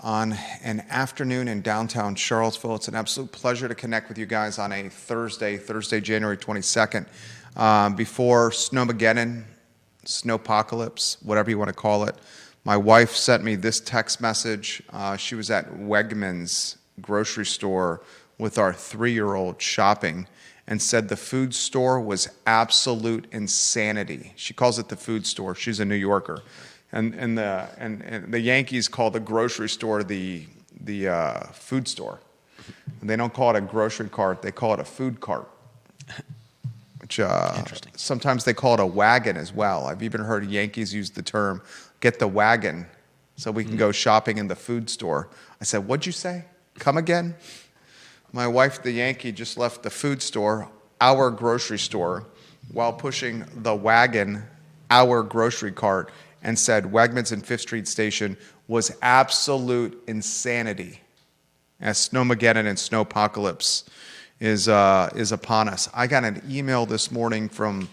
on an afternoon in downtown Charlottesville. It's an absolute pleasure to connect with you guys on a Thursday, January 22nd, before Snowmageddon, Snowpocalypse, whatever you want to call it. My wife sent me this text message. She was at Wegmans grocery store with our 3-year-old shopping and said the food store was absolute insanity. She calls it the food store. She's a New Yorker. And the Yankees call the grocery store the food store. And they don't call it a grocery cart; they call it a food cart. Which Interesting. Sometimes they call it a wagon as well. I've even heard Yankees use the term "get the wagon," so we can go shopping in the food store. I said, "What'd you say? Come again?" My wife, the Yankee, just left the food store, our grocery store, while pushing the wagon, our grocery cart, and said Wegmans and Fifth Street Station was absolute insanity as Snowmageddon and Snowpocalypse is upon us. I got an email this morning from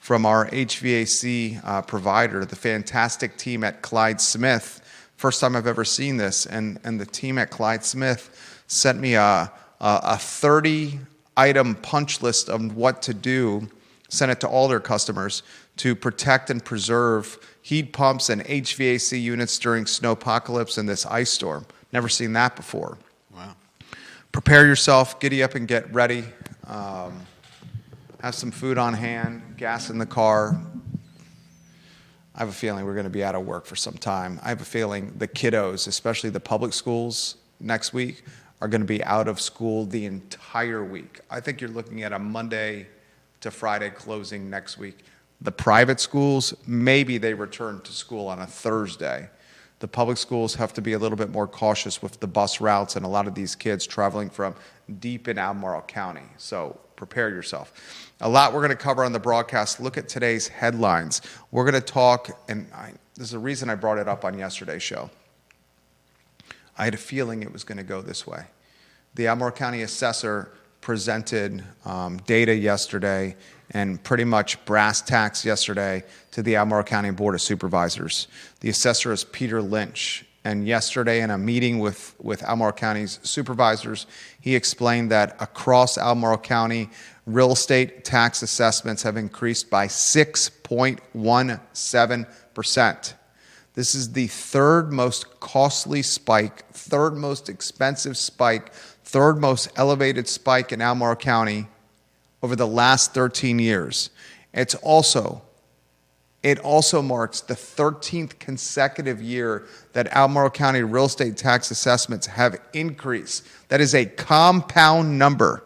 our HVAC provider, the fantastic team at Clyde Smith. First time I've ever seen this, and the team at Clyde Smith sent me a 30-item punch list of what to do, sent it to all their customers to protect and preserve heat pumps and HVAC units during snowpocalypse and this ice storm. Never seen that before. Wow. Prepare yourself, giddy up and get ready. Have some food on hand, gas in the car. I have a feeling we're going to be out of work for some time. I have a feeling the kiddos, especially the public schools next week, are going to be out of school the entire week. I think you're looking at a Monday to Friday closing next week. The private schools, maybe they return to school on a Thursday. The public schools have to be a little bit more cautious with the bus routes and a lot of these kids traveling from deep in Albemarle County. So prepare yourself. A lot we're going to cover on the broadcast. Look at today's headlines. We're going to talk, and there's a reason I brought it up on yesterday's show. I had a feeling it was going to go this way. The Albemarle County assessor presented data yesterday and pretty much brass tacks yesterday to the Albemarle County Board of Supervisors. The assessor is Peter Lynch, and yesterday in a meeting with Albemarle County's supervisors, he explained that across Albemarle County, real estate tax assessments have increased by 6.17%. This is the third most costly spike, third most expensive spike, third most elevated spike in Albemarle County over the last 13 years. It also marks the 13th consecutive year that Albemarle County real estate tax assessments have increased. That is a compound number.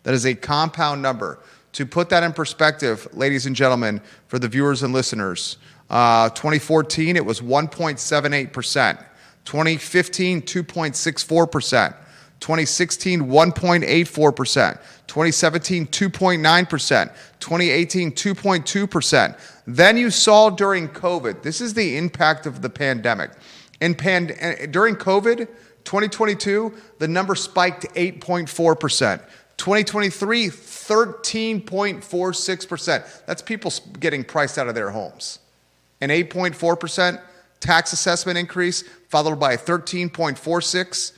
That is a compound number. To put that in perspective, ladies and gentlemen, for the viewers and listeners, 2014, it was 1.78%. 2015, 2.64%. 2016, 1.84%. 2017, 2.9%. 2018, 2.2%. Then you saw during COVID, this is the impact of the pandemic. During COVID, 2022, the number spiked to 8.4%. 2023, 13.46%. That's people getting priced out of their homes. An 8.4% tax assessment increase, followed by a 13.46%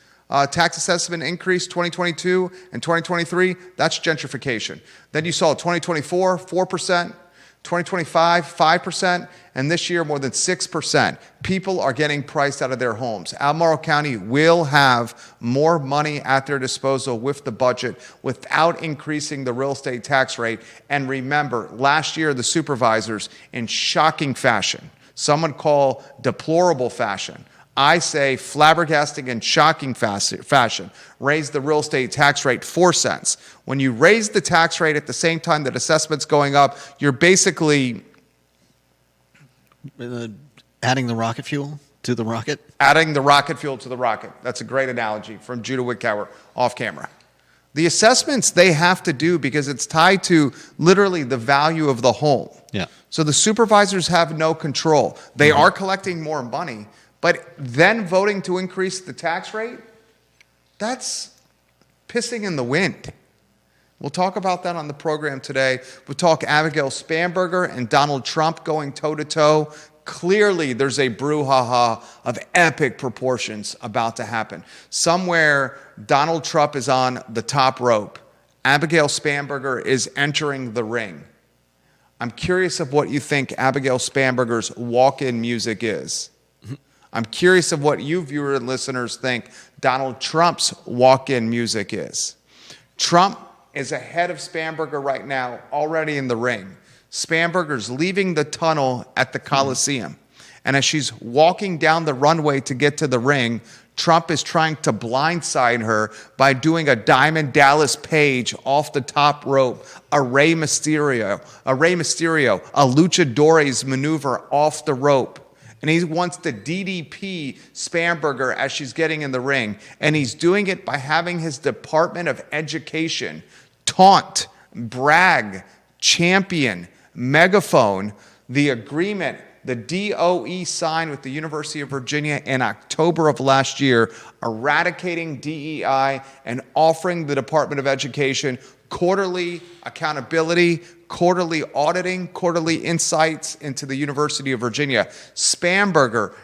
tax assessment increase 2022 and 2023, that's gentrification. Then you saw 2024, 4%, 2025, 5%, and this year more than 6%. People are getting priced out of their homes. Albemarle County will have more money at their disposal with the budget without increasing the real estate tax rate. And remember, last year the supervisors, in shocking fashion, some would call deplorable fashion, I say flabbergasting and shocking fashion, raised the real estate tax rate 4 cents. When you raise the tax rate at the same time that assessment's going up, you're basically adding the rocket fuel to the rocket? Adding the rocket fuel to the rocket. That's a great analogy from Judah Wickauer off camera. The assessments they have to do because it's tied to literally the value of the home. Yeah. So the supervisors have no control. They are collecting more money, but then voting to increase the tax rate, that's pissing in the wind. We'll talk about that on the program today. We'll talk Abigail Spanberger and Donald Trump going toe-to-toe. clearly there's a brouhaha of epic proportions about to happen. Somewhere, Donald Trump is on the top rope. Abigail Spanberger is entering the ring. I'm curious of what you think Abigail Spanberger's walk-in music is. I'm curious of what you viewers and listeners think Donald Trump's walk-in music is. Trump is ahead of Spanberger right now, already in the ring. Spanberger's leaving the tunnel at the Coliseum. And as she's walking down the runway to get to the ring, Trump is trying to blindside her by doing a Diamond Dallas Page off the top rope, a Rey Mysterio, a luchadores maneuver off the rope. And he wants to DDP Spanberger as she's getting in the ring. And he's doing it by having his Department of Education taunt, brag, champion, megaphone the agreement the DOE signed with the University of Virginia in October of last year, eradicating DEI and offering the Department of Education quarterly accountability, quarterly auditing, quarterly insights into the University of Virginia. Spanberger,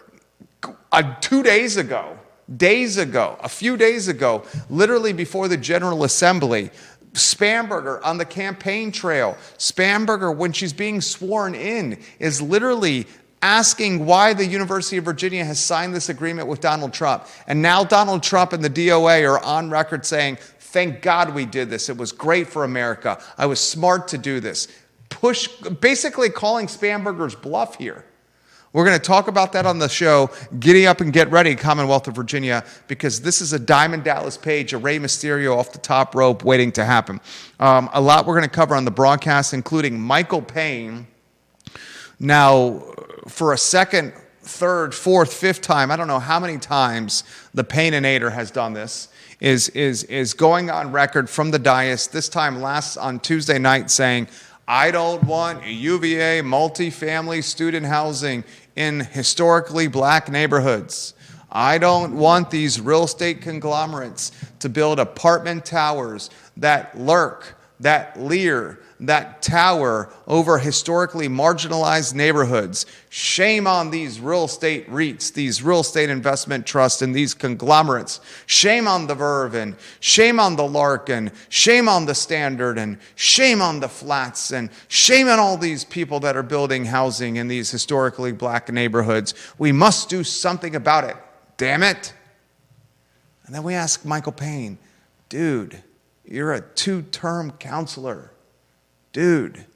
2 days ago, a few days ago, literally before the General Assembly, Spanberger on the campaign trail. Spanberger, when she's being sworn in, is literally asking why the University of Virginia has signed this agreement with Donald Trump. And now Donald Trump and the DOA are on record saying, thank God we did this. It was great for America. I was smart to do this. Basically calling Spanberger's bluff here. We're going to talk about that on the show. Giddy up and get ready, Commonwealth of Virginia, because this is a Diamond Dallas Page, a Rey Mysterio off the top rope waiting to happen. A lot we're going to cover on the broadcast, including Michael Payne. Now, for a second, third, fourth, fifth time, I don't know how many times the Payne-inator has done this, is going on record from the dais, this time last on Tuesday night, saying, I don't want UVA multifamily student housing in historically black neighborhoods. I don't want these real estate conglomerates to build apartment towers that lurk, that leer, that tower over historically marginalized neighborhoods. Shame on these real estate REITs, these real estate investment trusts, and these conglomerates. Shame on the Verve, and shame on the Larkin, shame on the Standard, and shame on the Flats, and shame on all these people that are building housing in these historically black neighborhoods. We must do something about it. Damn it. And then we ask Michael Payne, dude, you're a 2-term counselor. Dude,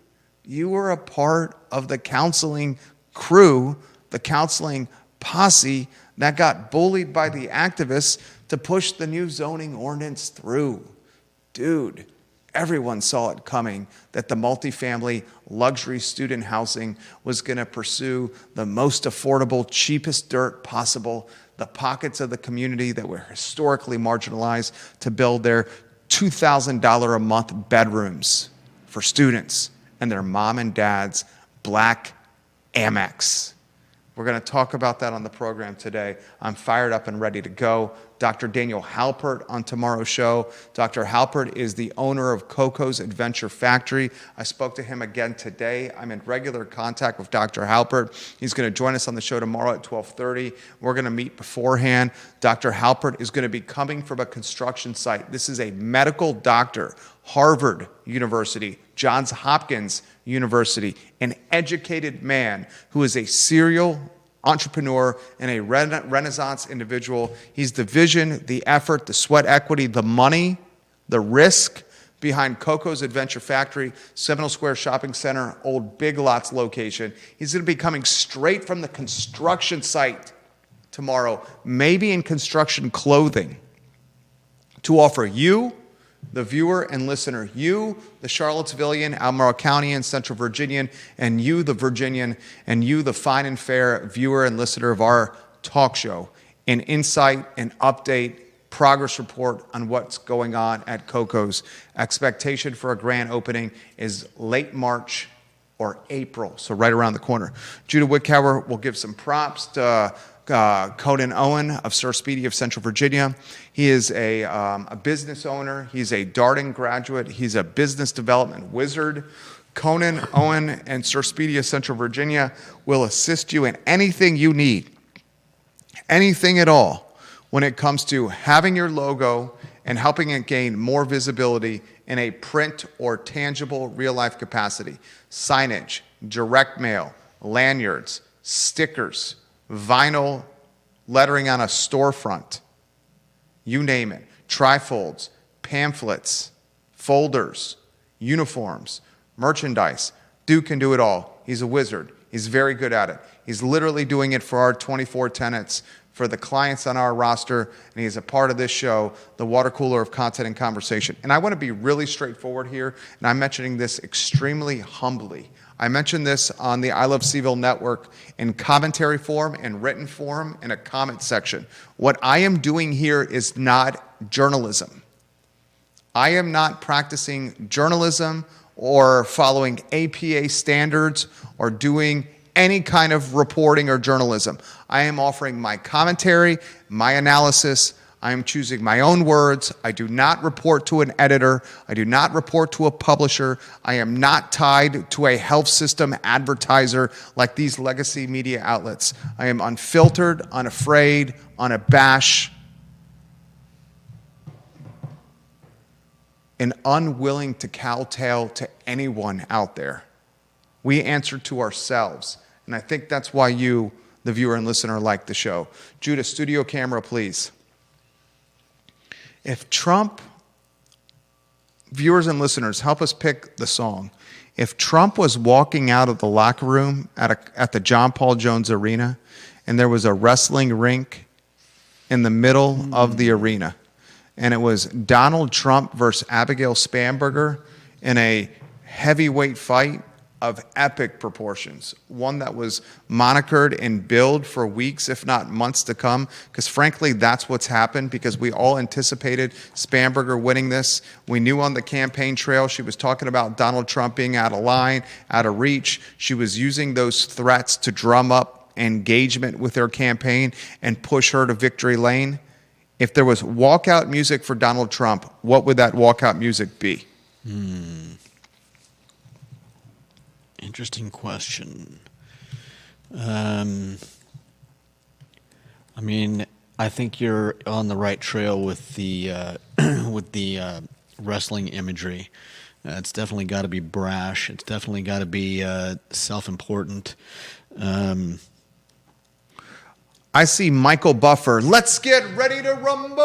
you were a part of the counseling crew, the counseling posse that got bullied by the activists to push the new zoning ordinance through. Dude, everyone saw it coming that the multifamily luxury student housing was going to pursue the most affordable, cheapest dirt possible, the pockets of the community that were historically marginalized, to build their $2,000 a month bedrooms for students and their mom and dad's black Amex. We're going to talk about that on the program today. I'm fired up and ready to go. Dr. Daniel Halpert on tomorrow's show. Dr. Halpert is the owner of Coco's Adventure Factory. I spoke to him again today. I'm in regular contact with Dr. Halpert. He's going to join us on the show tomorrow at 12:30. We're going to meet beforehand. Dr. Halpert is going to be coming from a construction site. This is a medical doctor, Harvard University, Johns Hopkins University, an educated man who is a serial entrepreneur and a renaissance individual. He's the vision, the effort, the sweat equity, the money, the risk behind Coco's Adventure Factory, Seminole Square Shopping Center, old Big Lots location. He's going to be coming straight from the construction site tomorrow, maybe in construction clothing, to offer you, the viewer and listener, you, the Charlottesvillian, Albemarle County, and Central Virginian, and you, the Virginian, and you, the fine and fair viewer and listener of our talk show, an insight, an update, progress report on what's going on at Coco's. Expectation for a grand opening is late March or April, so right around the corner. Judah Wickower will give some props to Conan Owen of Sir Speedy of Central Virginia. He is a business owner. He's a Darden graduate. He's a business development wizard. Conan, Owen, and Surspedia Central Virginia will assist you in anything you need, anything at all, when it comes to having your logo and helping it gain more visibility in a print or tangible real-life capacity. Signage, direct mail, lanyards, stickers, vinyl lettering on a storefront, you name it, trifolds, pamphlets, folders, uniforms, merchandise. Duke can do it all. He's a wizard. He's very good at it. He's literally doing it for our 24 tenants, for the clients on our roster, and he's a part of this show, the water cooler of content and conversation. And I want to be really straightforward here, and I'm mentioning this extremely humbly. I mentioned this on the I Love CVille Network in commentary form and written form in a comment section. What I am doing here is not journalism. I am not practicing journalism or following APA standards or doing any kind of reporting or journalism. I am offering my commentary, my analysis. I am choosing my own words. I do not report to an editor. I do not report to a publisher. I am not tied to a health system advertiser like these legacy media outlets. I am unfiltered, unafraid, unabashed, and unwilling to kowtow to anyone out there. We answer to ourselves. And I think that's why you, the viewer and listener, like the show. Judah, studio camera, please. If Trump, viewers and listeners, help us pick the song. If Trump was walking out of the locker room at the John Paul Jones Arena and there was a wrestling rink in the middle of the arena, and it was Donald Trump versus Abigail Spanberger in a heavyweight fight of epic proportions, one that was monikered and billed for weeks, if not months to come, because frankly, that's what's happened, because we all anticipated Spanberger winning this. We knew on the campaign trail she was talking about Donald Trump being out of line, out of reach. She was using those threats to drum up engagement with her campaign and push her to victory lane. If there was walkout music for Donald Trump, what would that walkout music be? Interesting question. I mean, I think you're on the right trail with the wrestling imagery. It's definitely got to be brash. It's definitely got to be self-important. I see Michael Buffer. Let's get ready to rumble.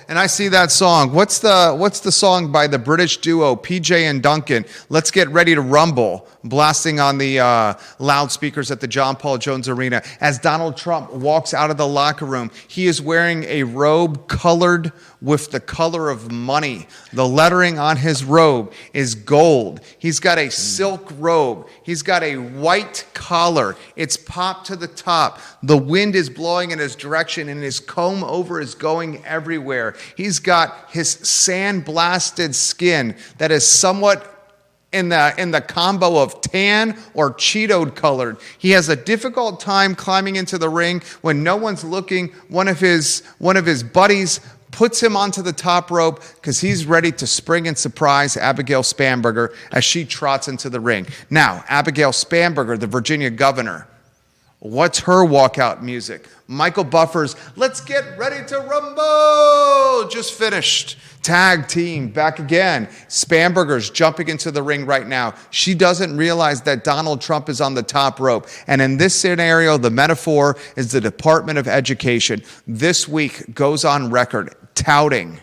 And I see that song. What's the song by the British duo PJ and Duncan? Let's get ready to rumble, blasting on the loudspeakers at the John Paul Jones Arena. As Donald Trump walks out of the locker room, he is wearing a robe colored with the color of money. The lettering on his robe is gold. He's got a silk robe. He's got a white collar. It's popped to the top. The wind is blowing in his direction, and his comb over is going everywhere. He's got his sandblasted skin that is somewhat in the combo of tan or Cheeto colored. He has a difficult time climbing into the ring when no one's looking. One of his buddies puts him onto the top rope because he's ready to spring and surprise Abigail Spanberger as she trots into the ring. Now, Abigail Spanberger, the Virginia governor, what's her walkout music? Michael Buffer's Let's Get Ready to Rumble just finished. Tag team back again. Spanberger's jumping into the ring right now. She doesn't realize that Donald Trump is on the top rope. And in this scenario, the metaphor is the Department of Education this week goes on record touting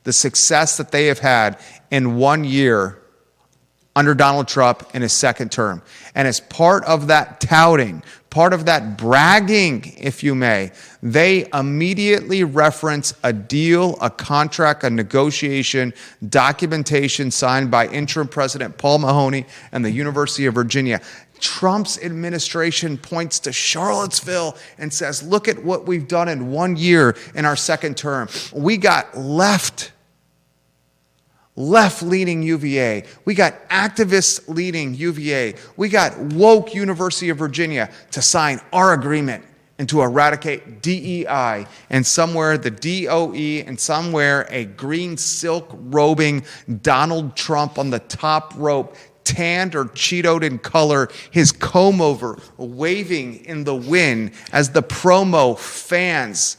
the success that they have had in 1 year under Donald Trump in his second term. And as part of that touting, part of that bragging, if you may, they immediately reference a deal, a contract, a negotiation, documentation signed by interim President Paul Mahoney and the University of Virginia. Trump's administration points to Charlottesville and says, look at what we've done in 1 year in our second term. We got left-leaning UVA. We got activist-leading UVA. We got woke University of Virginia to sign our agreement. and to eradicate DEI, and somewhere the DOE, and somewhere a green silk robing Donald Trump on the top rope, tanned or Cheetoed in color, his comb over waving in the wind as the promo fans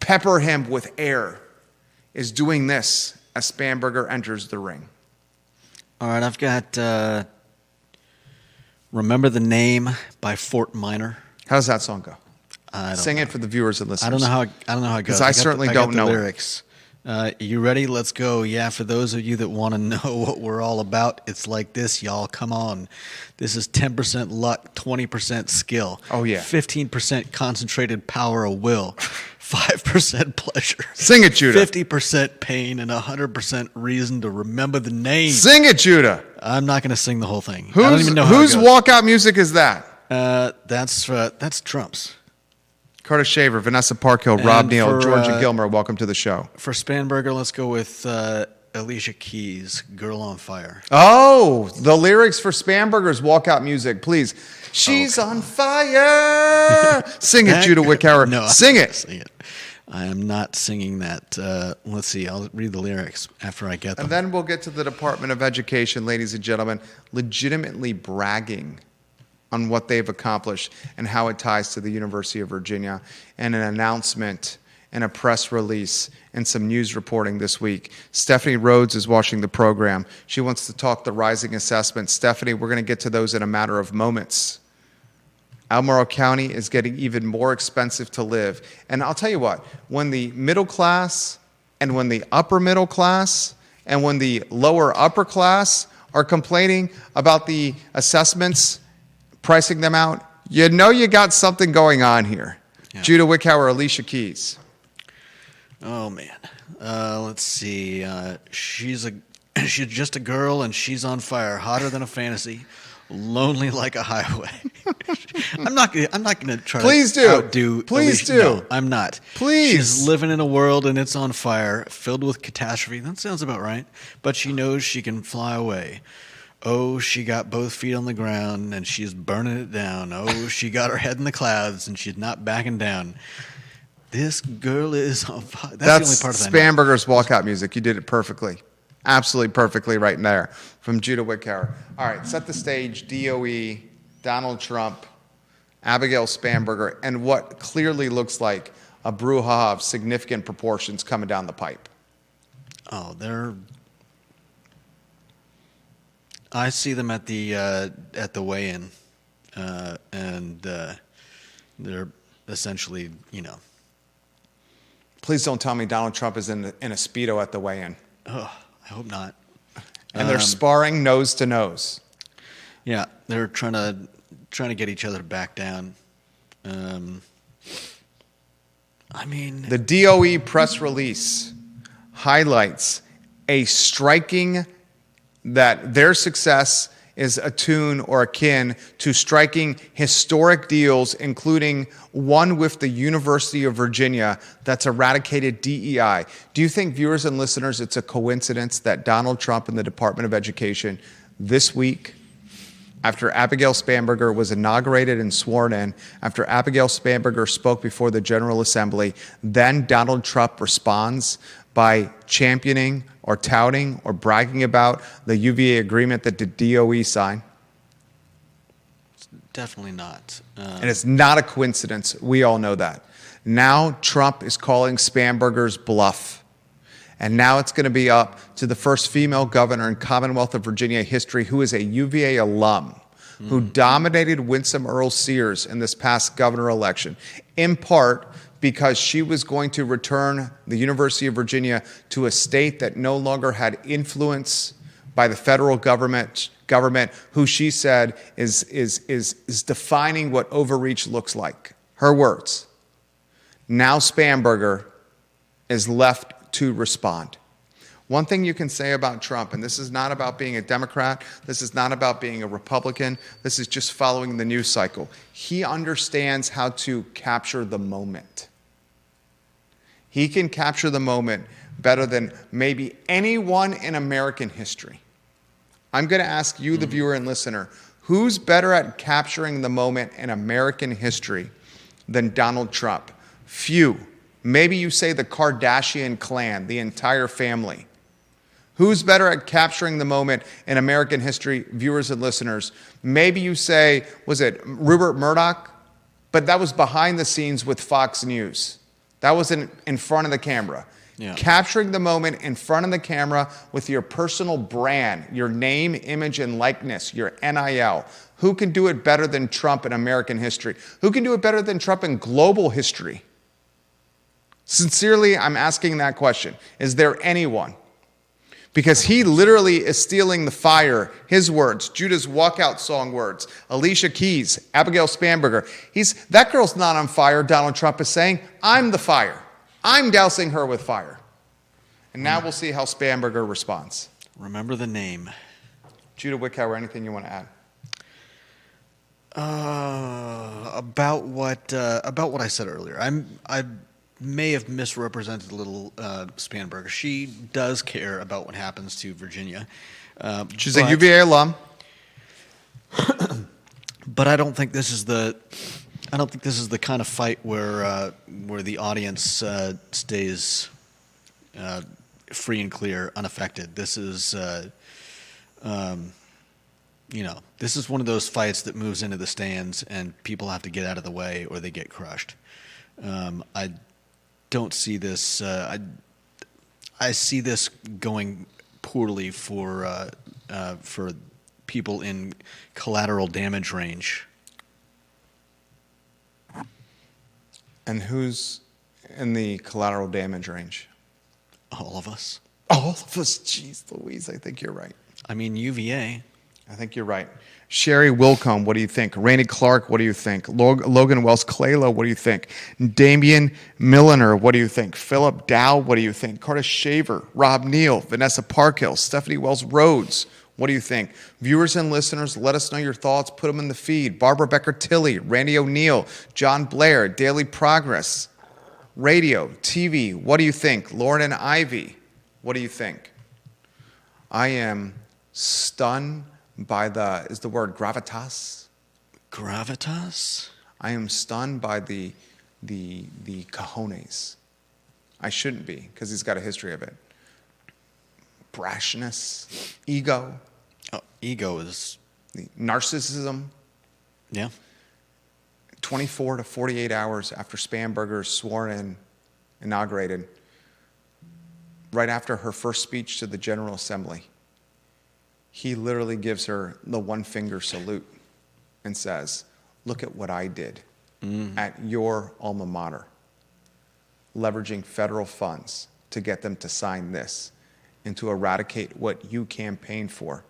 pepper him with air, is doing this as Spanberger enters the ring. All right, I've got Remember the Name by Fort Minor. How does that song go? I don't Sing know. it for the viewers and listeners. I don't know how it goes. Because I certainly got don't the know it. lyrics. You ready? Let's go. Yeah, for those of you that want to know what we're all about, it's like this, y'all. Come on. This is 10% luck, 20% skill. Oh, yeah. 15% concentrated power of will, 5% pleasure. Sing it, Judah. 50% pain, and 100% reason to remember the name. Sing it, Judah. I'm not going to sing the whole thing. I don't even know how Whose it goes. walkout music is that? That's Trump's. Curtis Shaver, Vanessa Parkhill, And Rob Neal, for, Georgia Gilmer, welcome to the show. For Spanberger, let's go with Alicia Keys, Girl on Fire. Oh, the lyrics for Spanberger's walkout music, please. She's on fire. Sing it, Judah Wickhauer. No, Sing it. Sing it. I am not singing that. Let's see. I'll read the lyrics after I get them. And then we'll get to the Department of Education, ladies and gentlemen, legitimately bragging on what they've accomplished and how it ties to the University of Virginia, and an announcement and a press release and some news reporting this week. Stephanie Rhodes is watching the program. She wants to talk the rising assessments. Stephanie, we're going to get to those in a matter of moments. Albemarle County is getting even more expensive to live. And I'll tell you what, when the middle class and when the upper middle class and when the lower upper class are complaining about the assessments, pricing them out, you know you got something going on here. Yeah. Judah Wickhauer, Alicia Keys. Oh, man. Let's see. She's just a girl, and she's on fire, hotter than a fantasy, lonely like a highway. I'm not gonna try to outdo. Please Alicia. do. No, I'm not. Please. She's living in a world, and it's on fire, filled with catastrophe. That sounds about right. But she knows she can fly away. Oh, she got both feet on the ground, and she's burning it down. Oh, she got her head in the clouds, and she's not backing down. This girl is on fire. That's the only part of that. Spanberger's walkout music. You did it perfectly. Absolutely perfectly right there from Judah Wickhauer. All right, set the stage. DOE, Donald Trump, Abigail Spanberger, and what clearly looks like a brouhaha of significant proportions coming down the pipe. Oh, I see them at the weigh-in, and they're essentially, Please don't tell me Donald Trump is in a Speedo at the weigh-in. Oh, I hope not. And they're sparring nose to nose. Yeah, they're trying to get each other back down. The DOE press release highlights a striking that their success is attuned or akin to striking historic deals, including one with the University of Virginia that's eradicated DEI. Do you think, viewers and listeners, it's a coincidence that Donald Trump and the Department of Education this week, after Abigail Spanberger was inaugurated and sworn in, after Abigail Spanberger spoke before the General Assembly, then Donald Trump responds by championing or touting or bragging about the UVA agreement that the DOE signed? Definitely not. And it's not a coincidence. We all know that. Now Trump is calling Spanberger's bluff. And now it's going to be up to the first female governor in Commonwealth of Virginia history who is a UVA alum, who dominated Winsome Earl Sears in this past governor election, in part because she was going to return the University of Virginia to a state that no longer had influence by the federal government who she said is defining what overreach looks like. Her words. Now Spanberger is left to respond. One thing you can say about Trump, and this is not about being a Democrat, this is not about being a Republican, this is just following the news cycle. He understands how to capture the moment. He can capture the moment better than maybe anyone in American history. I'm going to ask you, the viewer and listener, who's better at capturing the moment in American history than Donald Trump. Few. Maybe you say the Kardashian clan, the entire family. Who's better at capturing the moment in American history, viewers and listeners? Maybe you say, was it Rupert Murdoch? But that was behind the scenes with Fox News. That was in front of the camera. Yeah. Capturing the moment in front of the camera with your personal brand, your name, image, and likeness, your NIL. Who can do it better than Trump in American history? Who can do it better than Trump in global history? Sincerely, I'm asking that question. Is there anyone? Because he literally is stealing the fire, his words, Judah's walkout song words, Alicia Keys, Abigail Spanberger. That girl's not on fire, Donald Trump is saying. I'm the fire. I'm dousing her with fire. And now we'll see how Spanberger responds. Remember the name. Judah Wickhauer, anything you want to add? About what I said earlier. I may have misrepresented a little Spanberger. She does care about what happens to Virginia. She's a UVA alum. But I don't think this is the kind of fight where the audience stays free and clear, unaffected. This is this is one of those fights that moves into the stands and people have to get out of the way or they get crushed. I don't see this. I see this going poorly for people in collateral damage range. And who's in the collateral damage range? All of us. All of us. Jeez Louise, I think you're right. I mean, UVA. I think you're right. Sherry Wilcombe, what do you think? Rainey Clark, what do you think? Logan Wells Claylo, what do you think? Damian Milliner, what do you think? Philip Dow, what do you think? Curtis Shaver, Rob Neal, Vanessa Parkhill, Stephanie Wells Rhodes, what do you think? Viewers and listeners, let us know your thoughts. Put them in the feed. Barbara Becker-Tilley, Randy O'Neill, John Blair, Daily Progress, Radio, TV, what do you think? Lauren and Ivy, what do you think? I am stunned by is the word gravitas? Gravitas? I am stunned by the cojones. I shouldn't be, because he's got a history of it. Brashness, ego. Oh, ego is... The narcissism. Yeah. 24 to 48 hours after Spanberger is inaugurated, right after her first speech to the General Assembly, he literally gives her the one-finger salute and says, look at what I did at your alma mater, leveraging federal funds to get them to sign this and to eradicate what you campaigned for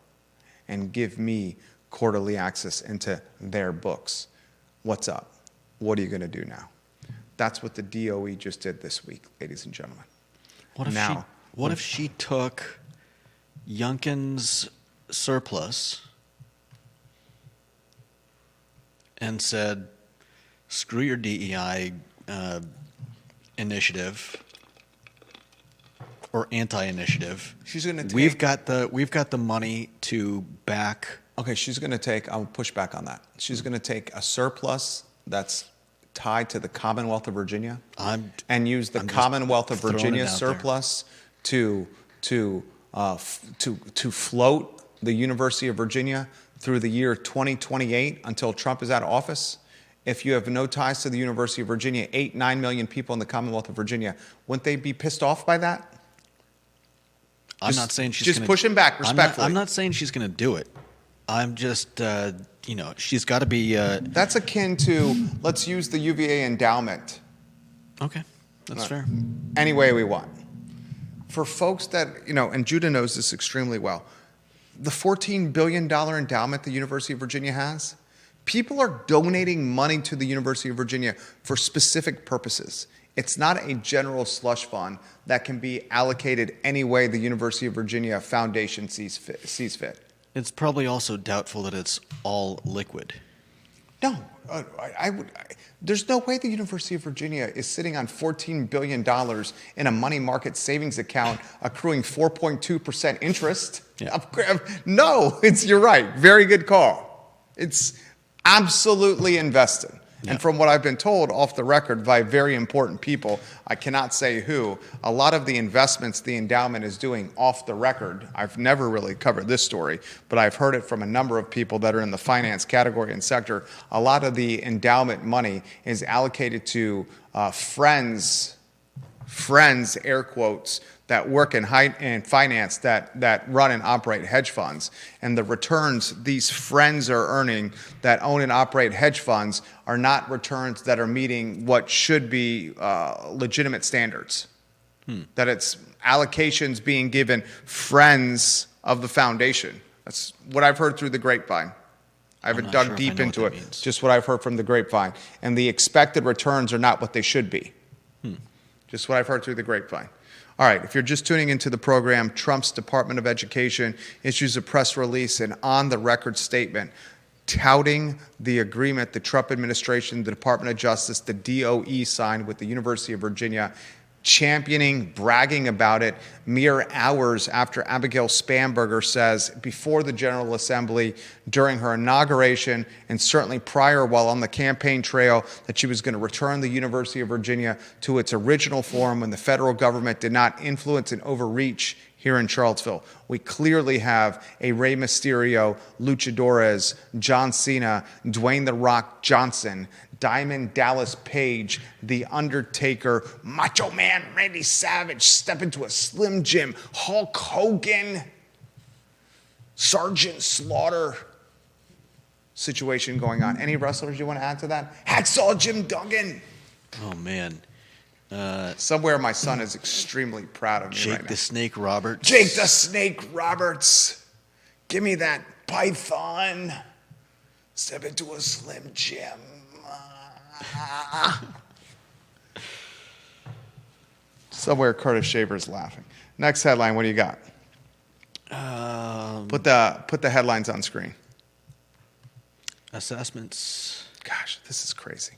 and give me quarterly access into their books. What's up? What are you going to do now? That's what the DOE just did this week, ladies and gentlemen. What if she took Youngkin's surplus and said, screw your DEI initiative or anti-initiative. She's going to take... We've got the money to back... Okay, she's going to take... I'll push back on that. She's going to take a surplus that's tied to the Commonwealth of Virginia and use the Commonwealth of Virginia surplus to float the University of Virginia through the year 2028 until Trump is out of office. If you have no ties to the University of Virginia, 8-9 million people in the Commonwealth of Virginia, wouldn't they be pissed off by that? I'm not saying she's just pushing back respectfully. I'm not saying she's going to do it. I'm just, she's got to be. That's akin to, let's use the UVA endowment. Okay, that's fair. Any way we want. For folks that, and Judah knows this extremely well, the $14 billion endowment the University of Virginia has, people are donating money to the University of Virginia for specific purposes. It's not a general slush fund that can be allocated any way the University of Virginia Foundation sees fit. It's probably also doubtful that it's all liquid. No, there's no way the University of Virginia is sitting on $14 billion in a money market savings account accruing 4.2% interest. Yeah. No, you're right. Very good call. It's absolutely invested. And from what I've been told off the record by very important people, I cannot say who, a lot of the investments the endowment is doing off the record, I've never really covered this story, but I've heard it from a number of people that are in the finance category and sector. A lot of the endowment money is allocated to friends, air quotes, that work in finance that run and operate hedge funds. And the returns these friends are earning that own and operate hedge funds are not returns that are meeting what should be legitimate standards. That it's allocations being given friends of the foundation. That's what I've heard through the grapevine. I haven't dug deep into it. Just what I've heard from the grapevine. And the expected returns are not what they should be. Just what I've heard through the grapevine. All right, if you're just tuning into the program, Trump's Department of Education issues a press release and on-the-record statement touting the agreement the Trump administration, the Department of Justice, the DOE signed with the University of Virginia, championing, bragging about it mere hours after Abigail Spanberger says before the General Assembly during her inauguration and certainly prior while on the campaign trail that she was going to return the University of Virginia to its original form when the federal government did not influence and overreach here in Charlottesville. We clearly have a Rey Mysterio, Luchadores, John Cena, Dwayne "The Rock" Johnson, Diamond Dallas Page, The Undertaker, Macho Man Randy Savage step into a Slim Jim, Hulk Hogan, Sergeant Slaughter situation going on. Any wrestlers you want to add to that? Hacksaw Jim Duggan. Oh, man. Somewhere my son is extremely proud of me Jake right now. the Snake Roberts. Jake the Snake Roberts. Give me that python. Step into a Slim Jim. Somewhere Curtis Shaver's laughing. Next headline, what do you got? Put the headlines on screen. Assessments. Gosh, this is crazy.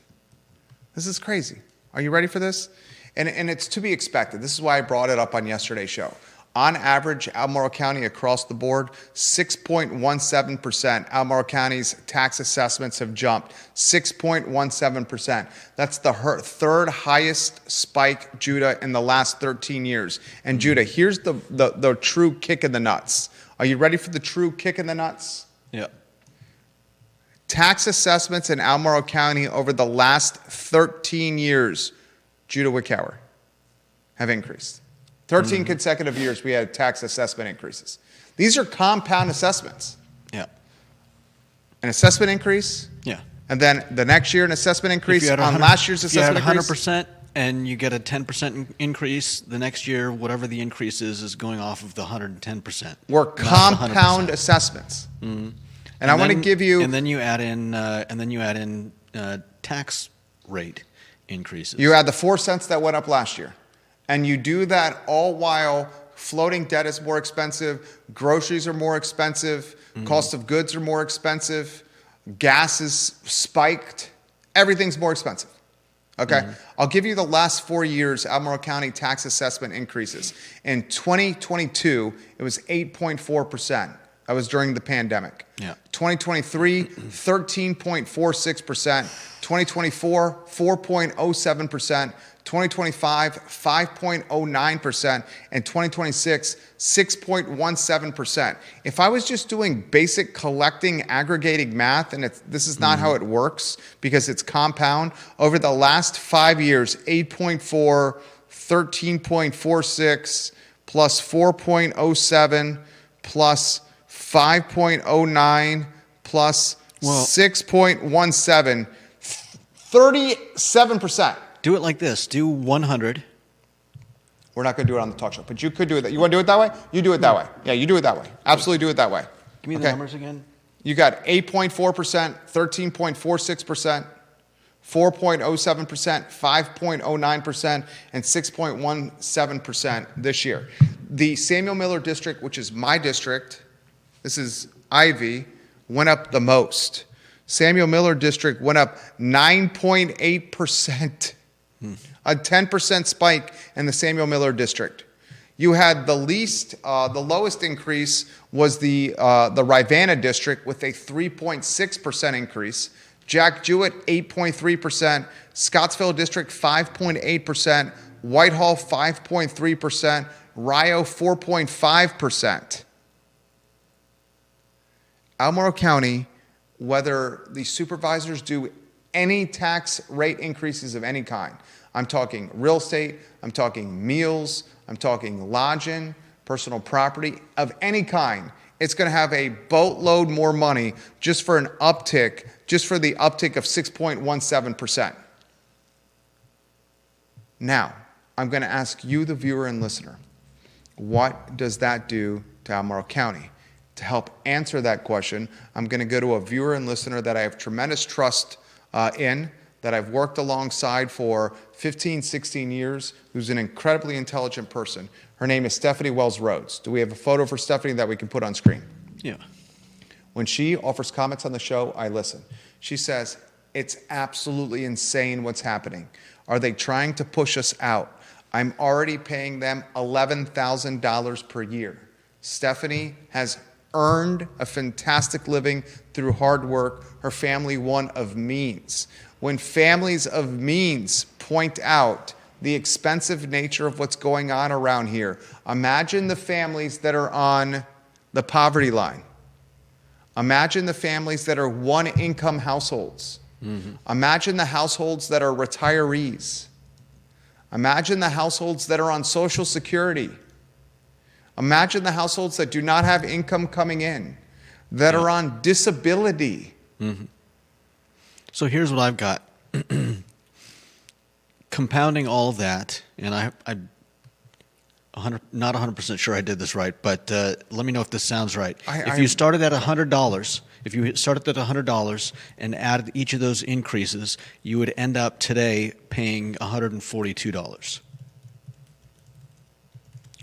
This is crazy. Are you ready for this? And it's to be expected. This is why I brought it up on yesterday's show. On average, Albemarle County across the board, 6.17%. Albemarle County's tax assessments have jumped 6.17%. That's the third highest spike, Judah, in the last 13 years. And Judah, here's the true kick in the nuts. Are you ready for the true kick in the nuts? Yeah. Tax assessments in Albemarle County over the last 13 years, Judah Wickower, have increased. 13 consecutive years we had tax assessment increases. These are compound assessments. Yeah. An assessment increase. Yeah. And then the next year an assessment increase on last year's assessment increase. If you had 100% and you get a 10% increase, the next year, whatever the increase is going off of the 110%. We're compound assessments. Mm-hmm. And I want to give you. And then you add in tax rate increases. You add the 4 cents that went up last year. And you do that all while floating debt is more expensive, groceries are more expensive, cost of goods are more expensive, gas is spiked, everything's more expensive. Okay? I'll give you the last 4 years Albemarle County tax assessment increases. In 2022, it was 8.4%. That was during the pandemic. Yeah. 2023, 13.46%. 2024, 4.07%. 2025, 5.09%, and 2026, 6.17%. If I was just doing basic collecting, aggregating math, and this is not how it works because it's compound, over the last 5 years, 8.4, 13.46, plus 4.07, plus 5.09, plus 6.17, 37%. Do it like this. Do 100. We're not going to do it on the talk show, but you could do it. You want to do it that way? You do it that way. Yeah, you do it that way. Absolutely do it that way. Give me the numbers again. You got 8.4%, 13.46%, 4.07%, 5.09%, and 6.17% this year. The Samuel Miller district, which is my district, this is Ivy, went up the most. Samuel Miller district went up 9.8%. A 10% spike in the Samuel Miller district. You had the lowest increase was the Rivanna district with a 3.6% increase. Jack Jewett, 8.3%. Scottsville District, 5.8%. Whitehall, 5.3%. Rio, 4.5%. Albemarle County, whether the supervisors do any tax rate increases of any kind, I'm talking real estate, I'm talking meals, I'm talking lodging, personal property of any kind, it's going to have a boatload more money just for the uptick of 6.17%. Now, I'm going to ask you, the viewer and listener, what does that do to Albemarle County? To help answer that question, I'm going to go to a viewer and listener that I have tremendous trust in, that I've worked alongside for 15, 16 years, who's an incredibly intelligent person. Her name is Stephanie Wells Rhodes. Do we have a photo for Stephanie that we can put on screen? Yeah. When she offers comments on the show, I listen. She says, it's absolutely insane what's happening. Are they trying to push us out? I'm already paying them $11,000 per year. Stephanie has earned a fantastic living through hard work, her family one of means. When families of means point out the expensive nature of what's going on around here, imagine the families that are on the poverty line. Imagine the families that are one-income households. Mm-hmm. Imagine the households that are retirees. Imagine the households that are on Social Security. Imagine the households that do not have income coming in, that are on disability. Mm-hmm. So here's what I've got. Compounding all of that, and I'm not 100% sure I did this right, but let me know if this sounds right. If you started at $100 and added each of those increases, you would end up today paying $142.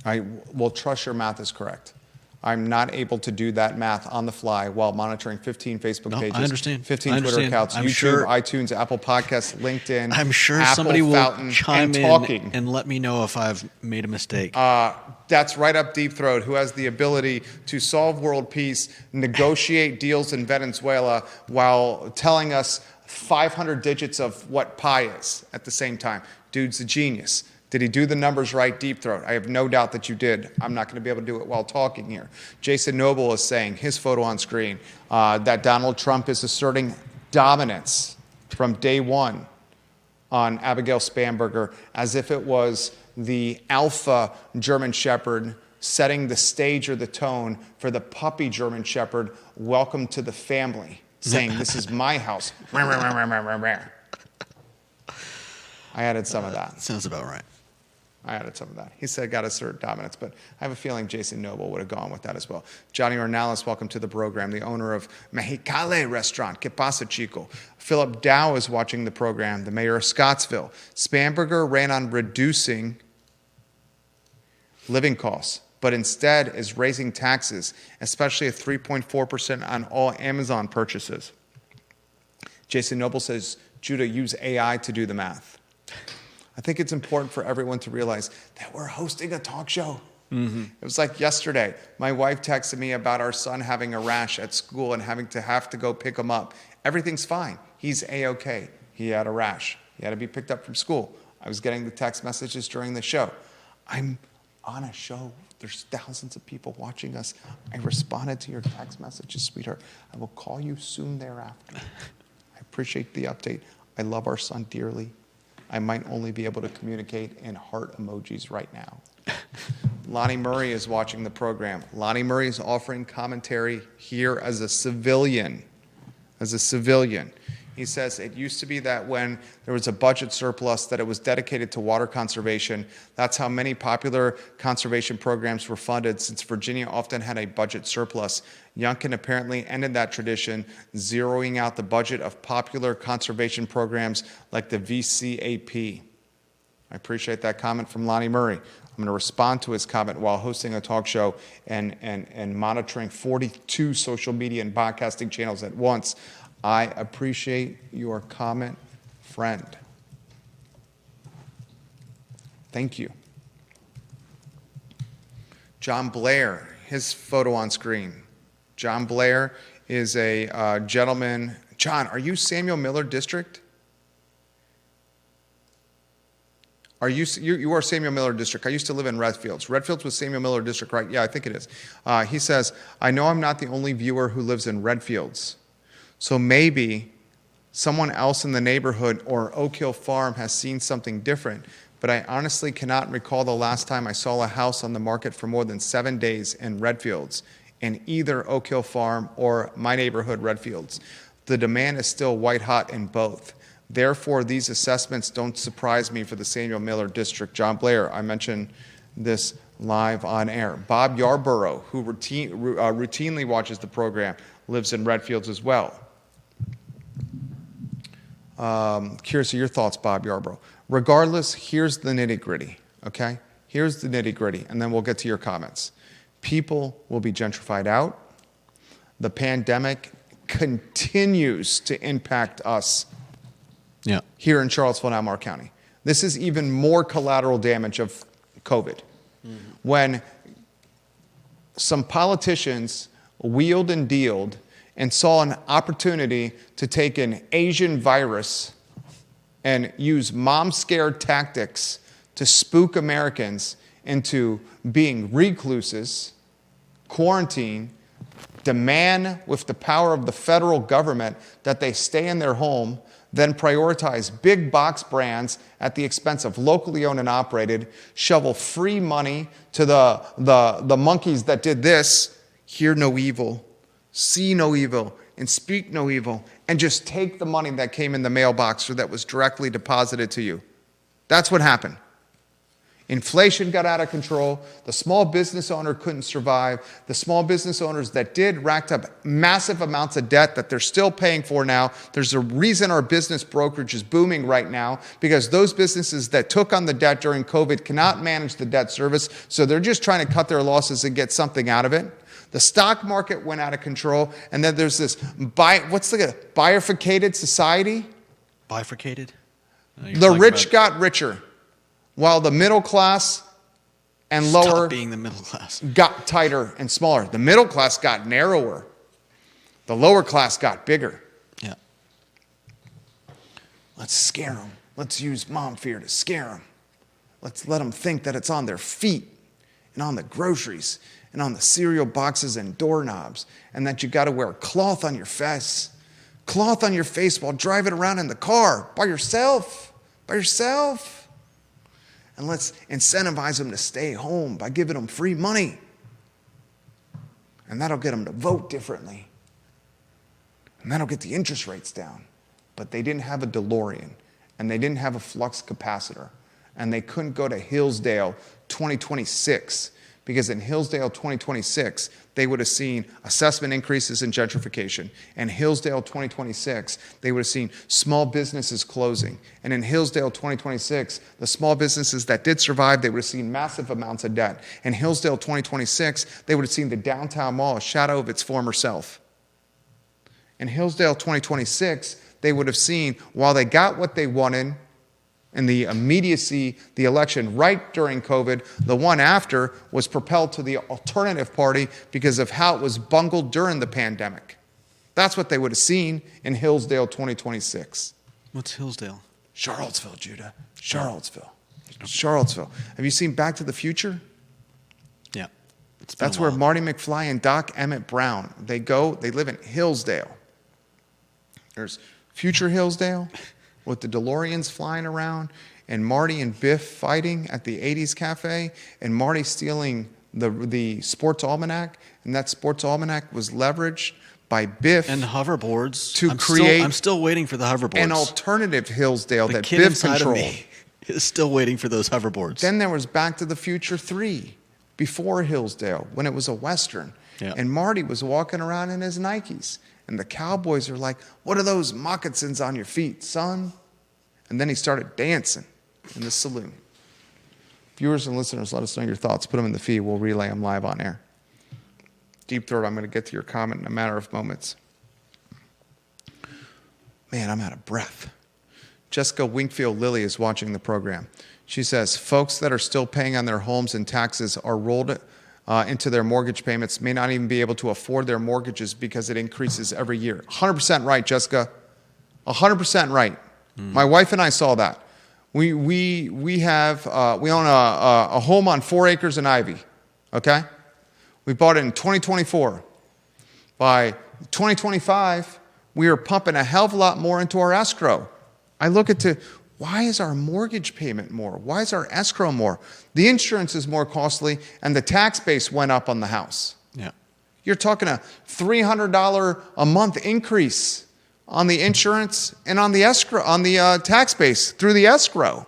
I will trust your math is correct. I'm not able to do that math on the fly while monitoring 15 Facebook pages, I understand. 15 Twitter accounts, YouTube, iTunes, Apple Podcasts, LinkedIn. I'm sure Apple, somebody will Fountain, chime in and let me know if I've made a mistake. That's right up Deep Throat, who has the ability to solve world peace, negotiate deals in Venezuela while telling us 500 digits of what pi is at the same time. Dude's a genius. Did he do the numbers right, Deep Throat? I have no doubt that you did. I'm not going to be able to do it while talking here. Jason Noble is saying, his photo on screen, that Donald Trump is asserting dominance from day one on Abigail Spanberger, as if it was the alpha German Shepherd setting the stage or the tone for the puppy German Shepherd, welcome to the family, saying, this is my house. I added some of that. Sounds about right. I added some of that. He said got to assert dominance, but I have a feeling Jason Noble would have gone with that as well. Johnny Ornalis, welcome to the program, the owner of Mexicali Restaurant. Que pasa, chico? Philip Dow is watching the program, the mayor of Scottsville. Spanberger ran on reducing living costs, but instead is raising taxes, especially at 3.4% on all Amazon purchases. Jason Noble says, Judah, use AI to do the math. I think it's important for everyone to realize that we're hosting a talk show. Mm-hmm. It was like yesterday. My wife texted me about our son having a rash at school and having to go pick him up. Everything's fine. He's A-okay. He had a rash. He had to be picked up from school. I was getting the text messages during the show. I'm on a show. There's thousands of people watching us. I responded to your text messages, sweetheart. I will call you soon thereafter. I appreciate the update. I love our son dearly. I might only be able to communicate in heart emojis right now. Lonnie Murray is watching the program. Lonnie Murray is offering commentary here as a civilian. He says it used to be that when there was a budget surplus that it was dedicated to water conservation. That's how many popular conservation programs were funded, since Virginia often had a budget surplus. Youngkin apparently ended that tradition, zeroing out the budget of popular conservation programs like the VCAP. I appreciate that comment from Lonnie Murray. I'm going to respond to his comment while hosting a talk show and monitoring 42 social media and podcasting channels at once. I appreciate your comment, friend. Thank you. John Blair, his photo on screen. John Blair is a gentleman John, are you Samuel Miller District? You are Samuel Miller District. I used to live in Redfields. Redfields was Samuel Miller District, right? Yeah, I think it is. He says, I know I'm not the only viewer who lives in Redfields. So maybe someone else in the neighborhood or Oak Hill Farm has seen something different, but I honestly cannot recall the last time I saw a house on the market for more than 7 days in Redfields, in either Oak Hill Farm or my neighborhood, Redfields. The demand is still white hot in both. Therefore, these assessments don't surprise me for the Samuel Miller District. John Blair, I mentioned this live on air. Bob Yarborough, who routinely watches the program, lives in Redfields as well. Curious of your thoughts, Bob Yarborough. Regardless, here's the nitty-gritty, okay? Here's the nitty-gritty, and then we'll get to your comments. People will be gentrified out. The pandemic continues to impact us here in Charlottesville and Albemarle County. This is even more collateral damage of COVID. When some politicians wheeled and dealed and saw an opportunity to take an Asian virus and use mom scared tactics to spook Americans into being recluses, quarantine, demand with the power of the federal government that they stay in their home, then prioritize big box brands at the expense of locally owned and operated, shovel free money to the monkeys that did this, hear no evil, see no evil, and speak no evil, and just take the money that came in the mailbox or that was directly deposited to you. That's what happened. Inflation got out of control. The small business owner couldn't survive. The small business owners that did racked up massive amounts of debt that they're still paying for now. There's a reason our business brokerage is booming right now, because those businesses that took on the debt during COVID cannot manage the debt service, so they're just trying to cut their losses and get something out of it. The stock market went out of control, and then there's this bifurcated society. Bifurcated? The rich got richer, while the middle class and lower Stop being the middle class got tighter and smaller. The middle class got narrower. The lower class got bigger. Yeah. Let's scare them. Let's use mom fear to scare them. Let's let them think that it's on their feet and on the groceries and on the cereal boxes and doorknobs, and that you got to wear a cloth on your face while driving around in the car by yourself. And let's incentivize them to stay home by giving them free money. And that'll get them to vote differently. And that'll get the interest rates down. But they didn't have a DeLorean, and they didn't have a flux capacitor, and they couldn't go to Hillsdale 2026, because in Hillsdale 2026, they would have seen assessment increases in gentrification. In Hillsdale 2026, they would have seen small businesses closing. And in Hillsdale 2026, the small businesses that did survive, they would have seen massive amounts of debt. In Hillsdale 2026, they would have seen the downtown mall a shadow of its former self. In Hillsdale 2026, they would have seen, while they got what they wanted, and the immediacy, the election right during COVID, the one after was propelled to the alternative party because of how it was bungled during the pandemic. That's what they would have seen in Hillsdale 2026. What's Hillsdale? Charlottesville, Judah. Charlottesville. Have you seen Back to the Future? Yeah. That's where Marty McFly and Doc Emmett Brown, they live in Hillsdale. There's future Hillsdale, with the DeLoreans flying around, and Marty and Biff fighting at the 80s cafe, and Marty stealing the sports almanac, and that sports almanac was leveraged by Biff and hoverboards to create. I'm still waiting for the hoverboards. An alternative Hillsdale that kid Biff inside controlled. of me is still waiting for those hoverboards. Then there was Back to the Future 3, before Hillsdale, when it was a Western. Yeah. And Marty was walking around in his Nikes. And the cowboys are like, "What are those moccasins on your feet, son?" And then he started dancing in the saloon. Viewers and listeners, let us know your thoughts. Put them in the feed. We'll relay them live on air. Deep Throat, I'm going to get to your comment in a matter of moments. Man, I'm out of breath. Jessica Winkfield Lilly is watching the program. She says, folks that are still paying on their homes and taxes are rolled into their mortgage payments, may not even be able to afford their mortgages because it increases every year. 100% right, Jessica. 100% right. My wife and I saw that. We own a home on 4 acres in Ivy, okay? We bought it in 2024. By 2025, we are pumping a hell of a lot more into our escrow. I look at why is our mortgage payment more? Why is our escrow more? The insurance is more costly, and the tax base went up on the house. Yeah. You're talking a $300 a month increase on the insurance and on the escrow, on the tax base through the escrow.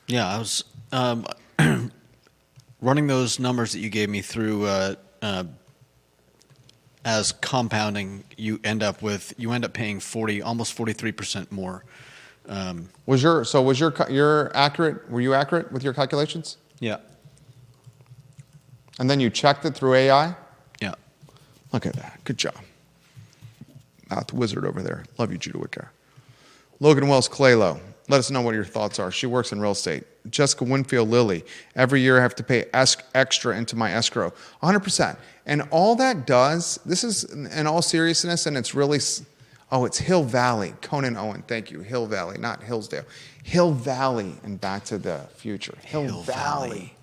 Yeah, I was running those numbers that you gave me through as compounding. You end up paying almost 43% more. Was your accurate? Were you accurate with your calculations? Yeah. And then you checked it through AI? Yeah. Look at that. Good job. Mouth wizard over there. Love you, Judah Wicker. Logan Wells Claylow. Let us know what your thoughts are. She works in real estate. Jessica Winfield Lilly. Every year I have to pay extra into my escrow. 100%. And all that does, this is in all seriousness, and it's really, it's Hill Valley. Conan Owen, thank you. Hill Valley, not Hillsdale. Hill Valley and Back to the Future. Hill Valley.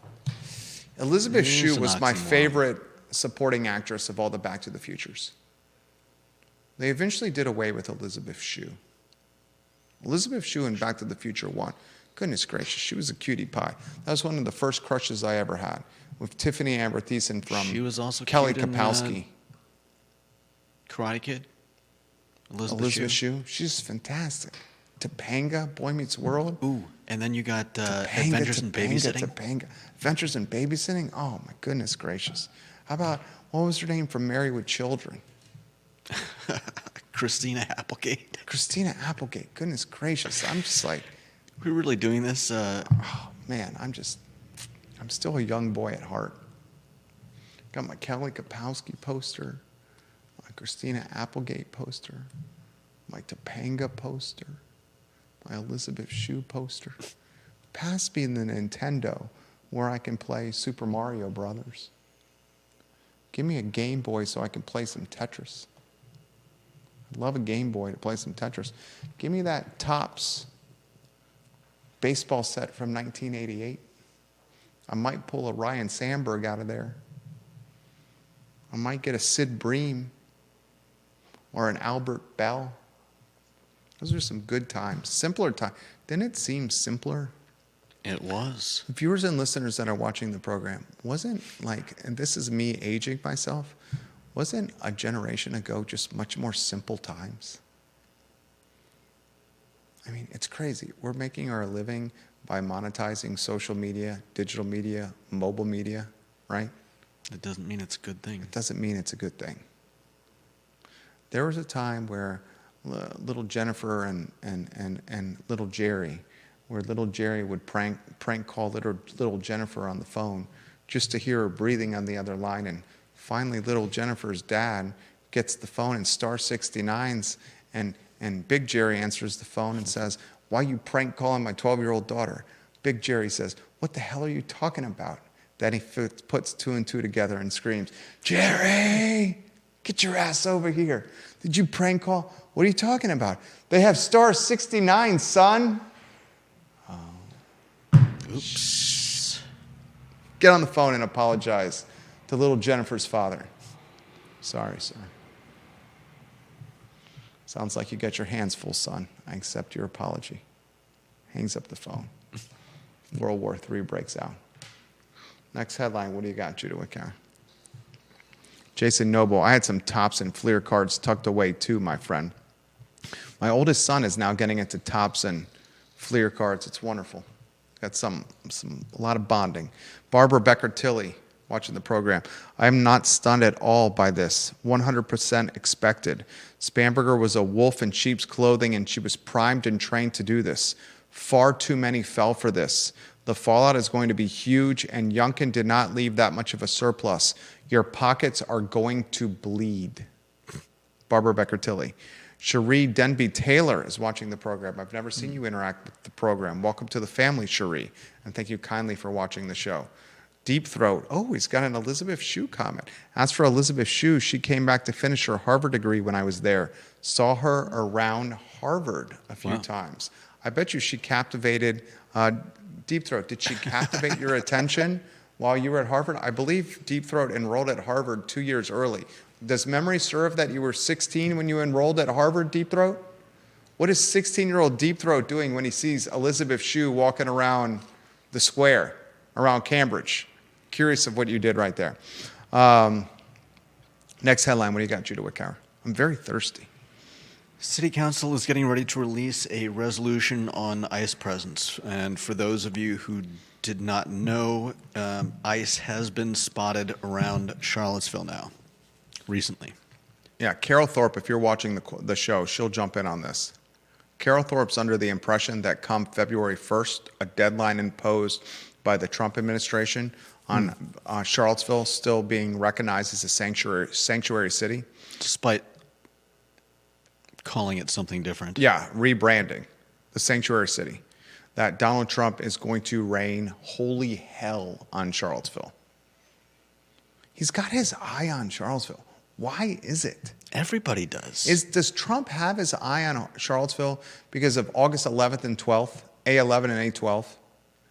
Elizabeth Shue was my favorite supporting actress of all the Back to the Futures. They eventually did away with Elizabeth Shue. Elizabeth Shue in Back to the Future 1. Goodness gracious, she was a cutie pie. That was one of the first crushes I ever had with Tiffany Amber Thiessen from She was also Kelly cute in, Kapowski. Karate Kid. Elizabeth Shue. She's fantastic. Topanga, Boy Meets World. Ooh, and then you got Adventures in Babysitting. Adventures in Babysitting? Oh, my goodness gracious. How about, what was her name from Married with Children? Christina Applegate. Christina Applegate. Goodness gracious. I'm just like... We're really doing this? Oh, man, I'm still a young boy at heart. Got my Kelly Kapowski poster, my Christina Applegate poster, my Topanga poster, my Elizabeth Shue poster. Pass me the Nintendo where I can play Super Mario Brothers. Give me a Game Boy so I can play some Tetris. I'd love a Game Boy to play some Tetris. Give me that Topps baseball set from 1988. I might pull a Ryan Sandberg out of there. I might get a Sid Bream or an Albert Bell. Those are some good times. Simpler times. Didn't it seem simpler? It was. Viewers and listeners that are watching the program, wasn't like, and this is me aging myself, wasn't a generation ago just much more simple times? I mean, it's crazy. We're making our living by monetizing social media, digital media, mobile media, right? It doesn't mean it's a good thing. It doesn't mean it's a good thing. There was a time where little Jennifer and little Jerry, where little Jerry would prank call little Jennifer on the phone just to hear her breathing on the other line. And finally, little Jennifer's dad gets the phone and star 69s, and Big Jerry answers the phone and says, "Why you prank calling my 12-year-old daughter?" Big Jerry says, "What the hell are you talking about?" Then he puts 2 and 2 together and screams, "Jerry, get your ass over here. Did you prank call? What are you talking about? They have star 69, son." Oops. Get on the phone and apologize to little Jennifer's father. "Sorry, sir. Sounds like you got your hands full, son. I accept your apology." Hangs up the phone. World War III breaks out. Next headline, what do you got, Judah Wicker? Jason Noble, I had some Topps and Fleer cards tucked away too, my friend. My oldest son is now getting into Topps and Fleer cards. It's wonderful. Got a lot of bonding. Barbara Becker-Tilley, watching the program. I am not stunned at all by this. 100% expected. Spanberger was a wolf in sheep's clothing, and she was primed and trained to do this. Far too many fell for this. The fallout is going to be huge, and Youngkin did not leave that much of a surplus. Your pockets are going to bleed. Barbara Becker-Tilley. Cherie Denby Taylor is watching the program. I've never seen you interact with the program. Welcome to the family, Cherie, and thank you kindly for watching the show. Deep Throat. Oh, he's got an Elizabeth Shue comment. As for Elizabeth Shue, she came back to finish her Harvard degree when I was there. Saw her around Harvard a few times. I bet you she captivated Deep Throat. Did she captivate your attention while you were at Harvard? I believe Deep Throat enrolled at Harvard 2 years early. Does memory serve that you were 16 when you enrolled at Harvard, Deep Throat? What is 16-year-old Deep Throat doing when he sees Elizabeth Shue walking around the square, around Cambridge? Curious of what you did right there. Next headline, what do you got, Judah Wickower? I'm very thirsty. City Council is getting ready to release a resolution on ICE presence. And for those of you who did not know, ICE has been spotted around Charlottesville now, recently. Yeah, Carol Thorpe, if you're watching the show, she'll jump in on this. Carol Thorpe's under the impression that come February 1st, a deadline imposed by the Trump administration on Charlottesville still being recognized as a sanctuary city. Despite calling it something different. Yeah, rebranding the sanctuary city. That Donald Trump is going to rain holy hell on Charlottesville. He's got his eye on Charlottesville. Why is it? Everybody does. Does Trump have his eye on Charlottesville because of August 11th and 12th, A11 and A12,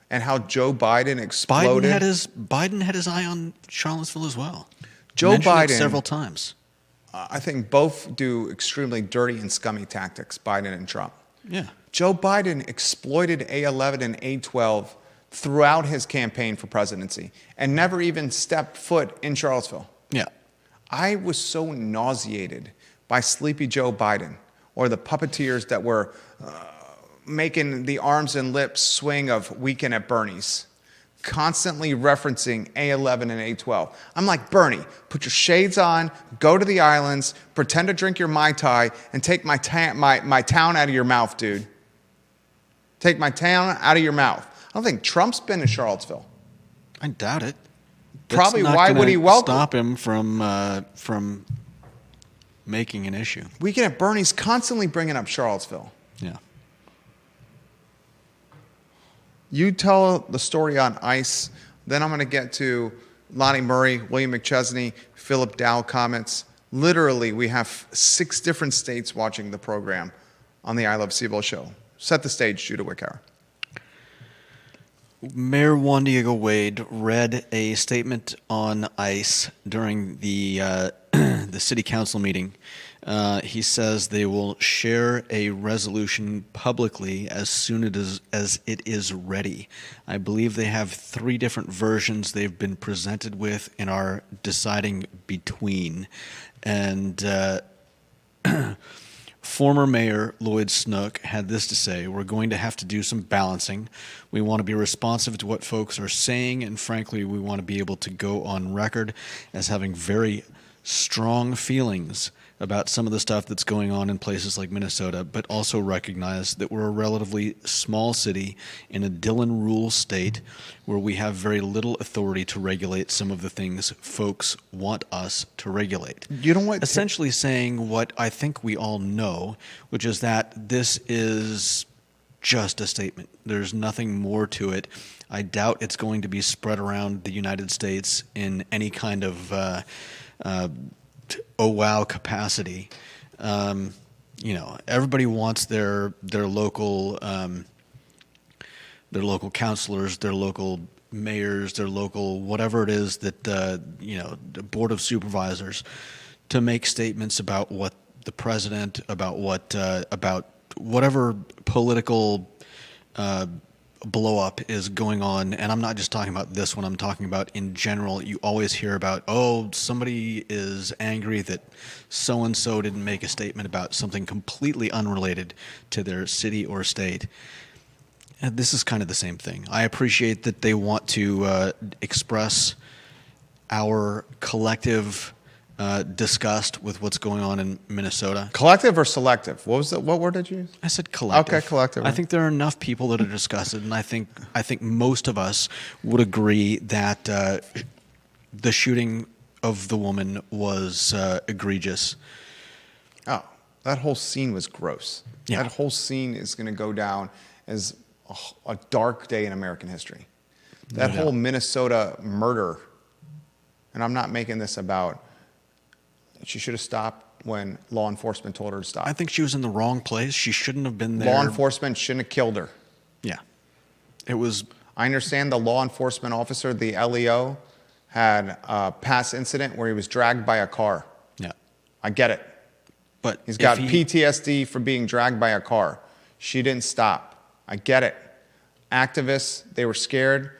and how Joe Biden exploded? Biden had his eye on Charlottesville as well. Joe Mentioned it Biden several times. I think both do extremely dirty and scummy tactics, Biden and Trump. Yeah. Joe Biden exploited A11 and A12 throughout his campaign for presidency and never even stepped foot in Charlottesville. Yeah. I was so nauseated by Sleepy Joe Biden or the puppeteers that were making the arms and lips swing of Weekend at Bernie's, constantly referencing A11 and A12. I'm like, Bernie, put your shades on, go to the islands, pretend to drink your Mai Tai, and take my town out of your mouth, dude. Take my town out of your mouth. I don't think Trump's been to Charlottesville. I doubt it. Probably. That's not Why gonna would he welcome? stop him from making an issue? Weekend at Bernie's constantly bringing up Charlottesville. Yeah. You tell the story on ICE, then I'm going to get to Lonnie Murray, William McChesney, Philip Dow comments. Literally, we have 6 different states watching the program on the I Love CVille show. Set the stage, Judah Wickower. Mayor Juan Diego Wade read a statement on ICE during the the city council meeting. He says they will share a resolution publicly as soon as it is ready. I believe they have 3 different versions they've been presented with and are deciding between. And former Mayor Lloyd Snook had this to say: "We're going to have to do some balancing. We want to be responsive to what folks are saying, and frankly, we want to be able to go on record as having very strong feelings about some of the stuff that's going on in places like Minnesota, but also recognize that we're a relatively small city in a Dillon rule state where we have very little authority to regulate some of the things folks want us to regulate." You know what? Essentially saying what I think we all know, which is that this is just a statement. There's nothing more to it. I doubt it's going to be spread around the United States in any kind of oh wow capacity. Everybody wants their local councilors, their local mayors, their local whatever it is that the board of supervisors to make statements about what the president, about whatever political blow up is going on. And I'm not just talking about this one, I'm talking about in general. You always hear about, somebody is angry that so-and-so didn't make a statement about something completely unrelated to their city or state. And this is kind of the same thing. I appreciate that they want to express our collective disgust with what's going on in Minnesota. Collective or selective? What word did you use? I said collective. Okay, collective. I think there are enough people that are disgusted, and I think most of us would agree that the shooting of the woman was egregious. Oh, that whole scene was gross. Yeah. That whole scene is going to go down as a dark day in American history. That No whole doubt. Minnesota murder, and I'm not making this about, she should have stopped when law enforcement told her to stop. I think she was in the wrong place. She shouldn't have been there. Law enforcement shouldn't have killed her. Yeah. It was. I understand the law enforcement officer, the LEO, had a past incident where he was dragged by a car. Yeah. I get it. But He's if got PTSD for being dragged by a car. She didn't stop. I get it. Activists, they were scared.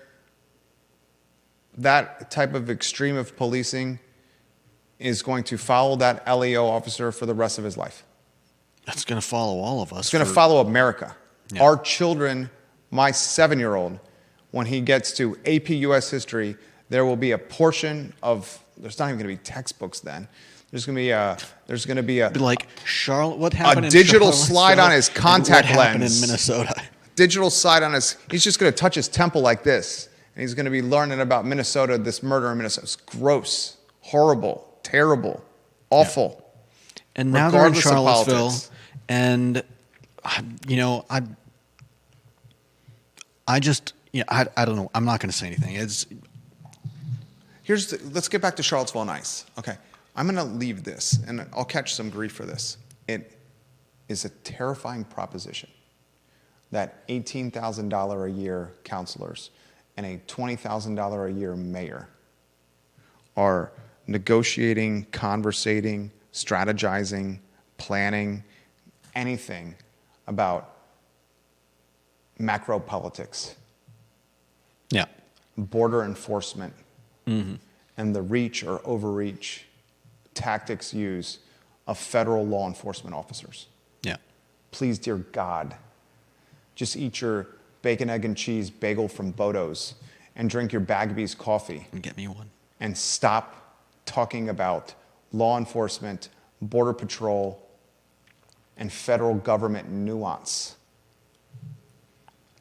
That type of extreme of policing is going to follow that LEO officer for the rest of his life. That's going to follow all of us. It's going to follow America. Yeah. Our children, my 7-year-old, when he gets to AP US history, there will be a portion of, there's not even going to be textbooks then. There's going to be a Like Charlotte, what happened? a digital in slide on his contact what happened lens. in Minnesota? Digital slide on his, he's just going to touch his temple like this. And he's going to be learning about Minnesota, this murder in Minnesota. It's gross, horrible, terrible, awful. And now they're in Regardless of Charlottesville, politics. and I just, I don't know. I'm not going to say anything. It's Let's get back to Charlottesville and ICE. Okay, I'm going to leave this, and I'll catch some grief for this. It is a terrifying proposition that $18,000 a year counselors and a $20,000 a year mayor are negotiating, conversating, strategizing, planning, anything about macro politics, yeah, border enforcement, and the reach or overreach tactics used of federal law enforcement officers. yeah. Please, dear God, just eat your bacon, egg, and cheese bagel from Bodo's and drink your Bagby's coffee And get me one. and stop talking about law enforcement, border patrol, and federal government nuance.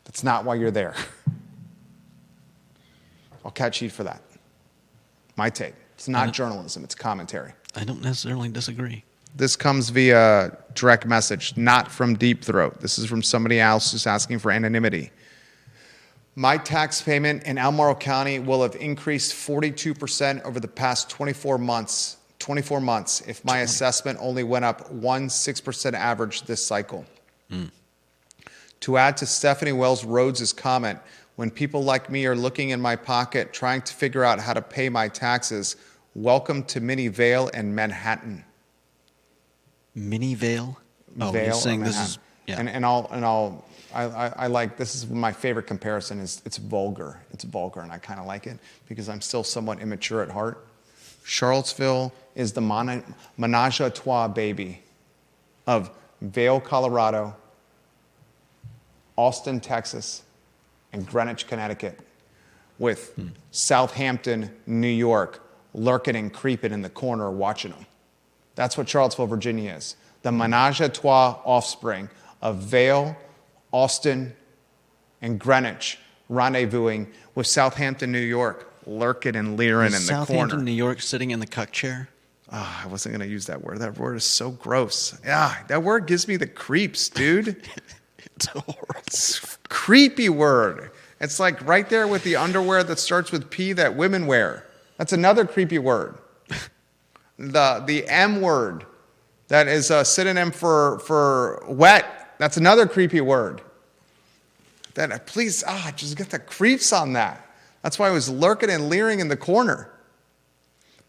That's not why you're there. I'll catch heat for that. My take. It's not journalism, it's commentary. I don't necessarily disagree. This comes via direct message, not from Deep Throat. This is from somebody else who's asking for anonymity. My tax payment in Albemarle County will have increased 42% over the past 24 months if my assessment only went up 6% average this cycle. To add to Stephanie Wells Rhodes' comment, when people like me are looking in my pocket trying to figure out how to pay my taxes, welcome to Mini Vale and Manhattan. Mini Vale? Oh, Vale you're or saying this Manhattan. is, I like, this is my favorite comparison is it's vulgar. It's vulgar and I kind of like it because I'm still somewhat immature at heart. Charlottesville is the menage a trois baby of Vail, Colorado, Austin, Texas, and Greenwich, Connecticut, with Southampton, New York, lurking and creeping in the corner watching them. That's what Charlottesville, Virginia is. The menage a trois offspring of Vail, Austin, and Greenwich rendezvousing with Southampton, New York, lurking and leering in the Southampton, corner. New York, sitting in the cuck chair. Oh, I wasn't going to use that word. That word is so gross. Yeah, that word gives me the creeps, dude. It's horrible. It's a creepy word. It's like right there with the underwear that starts with P that women wear. That's another creepy word. The M word that is a synonym for wet. That's another creepy word. Please, just get the creeps on that. That's why I was lurking and leering in the corner.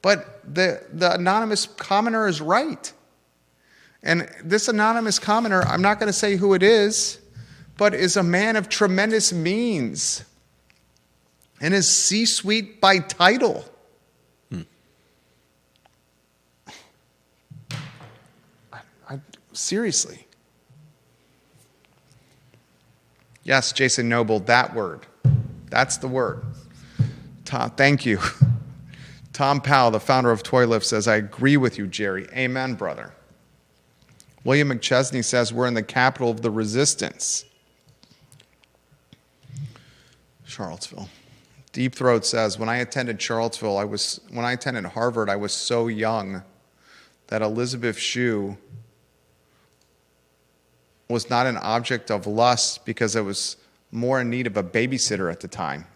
But the anonymous commenter is right. And this anonymous commenter, I'm not going to say who it is, but is a man of tremendous means and is C-suite by title. Seriously. Yes, Jason Noble, that word. That's the word. Tom, thank you. Tom Powell, the founder of Toy Lift, says, I agree with you, Jerry. Amen, brother. William McChesney says, we're in the capital of the resistance. Charlottesville. Deep Throat says, when I attended Harvard, I was so young that Elizabeth Shue was not an object of lust because I was more in need of a babysitter at the time.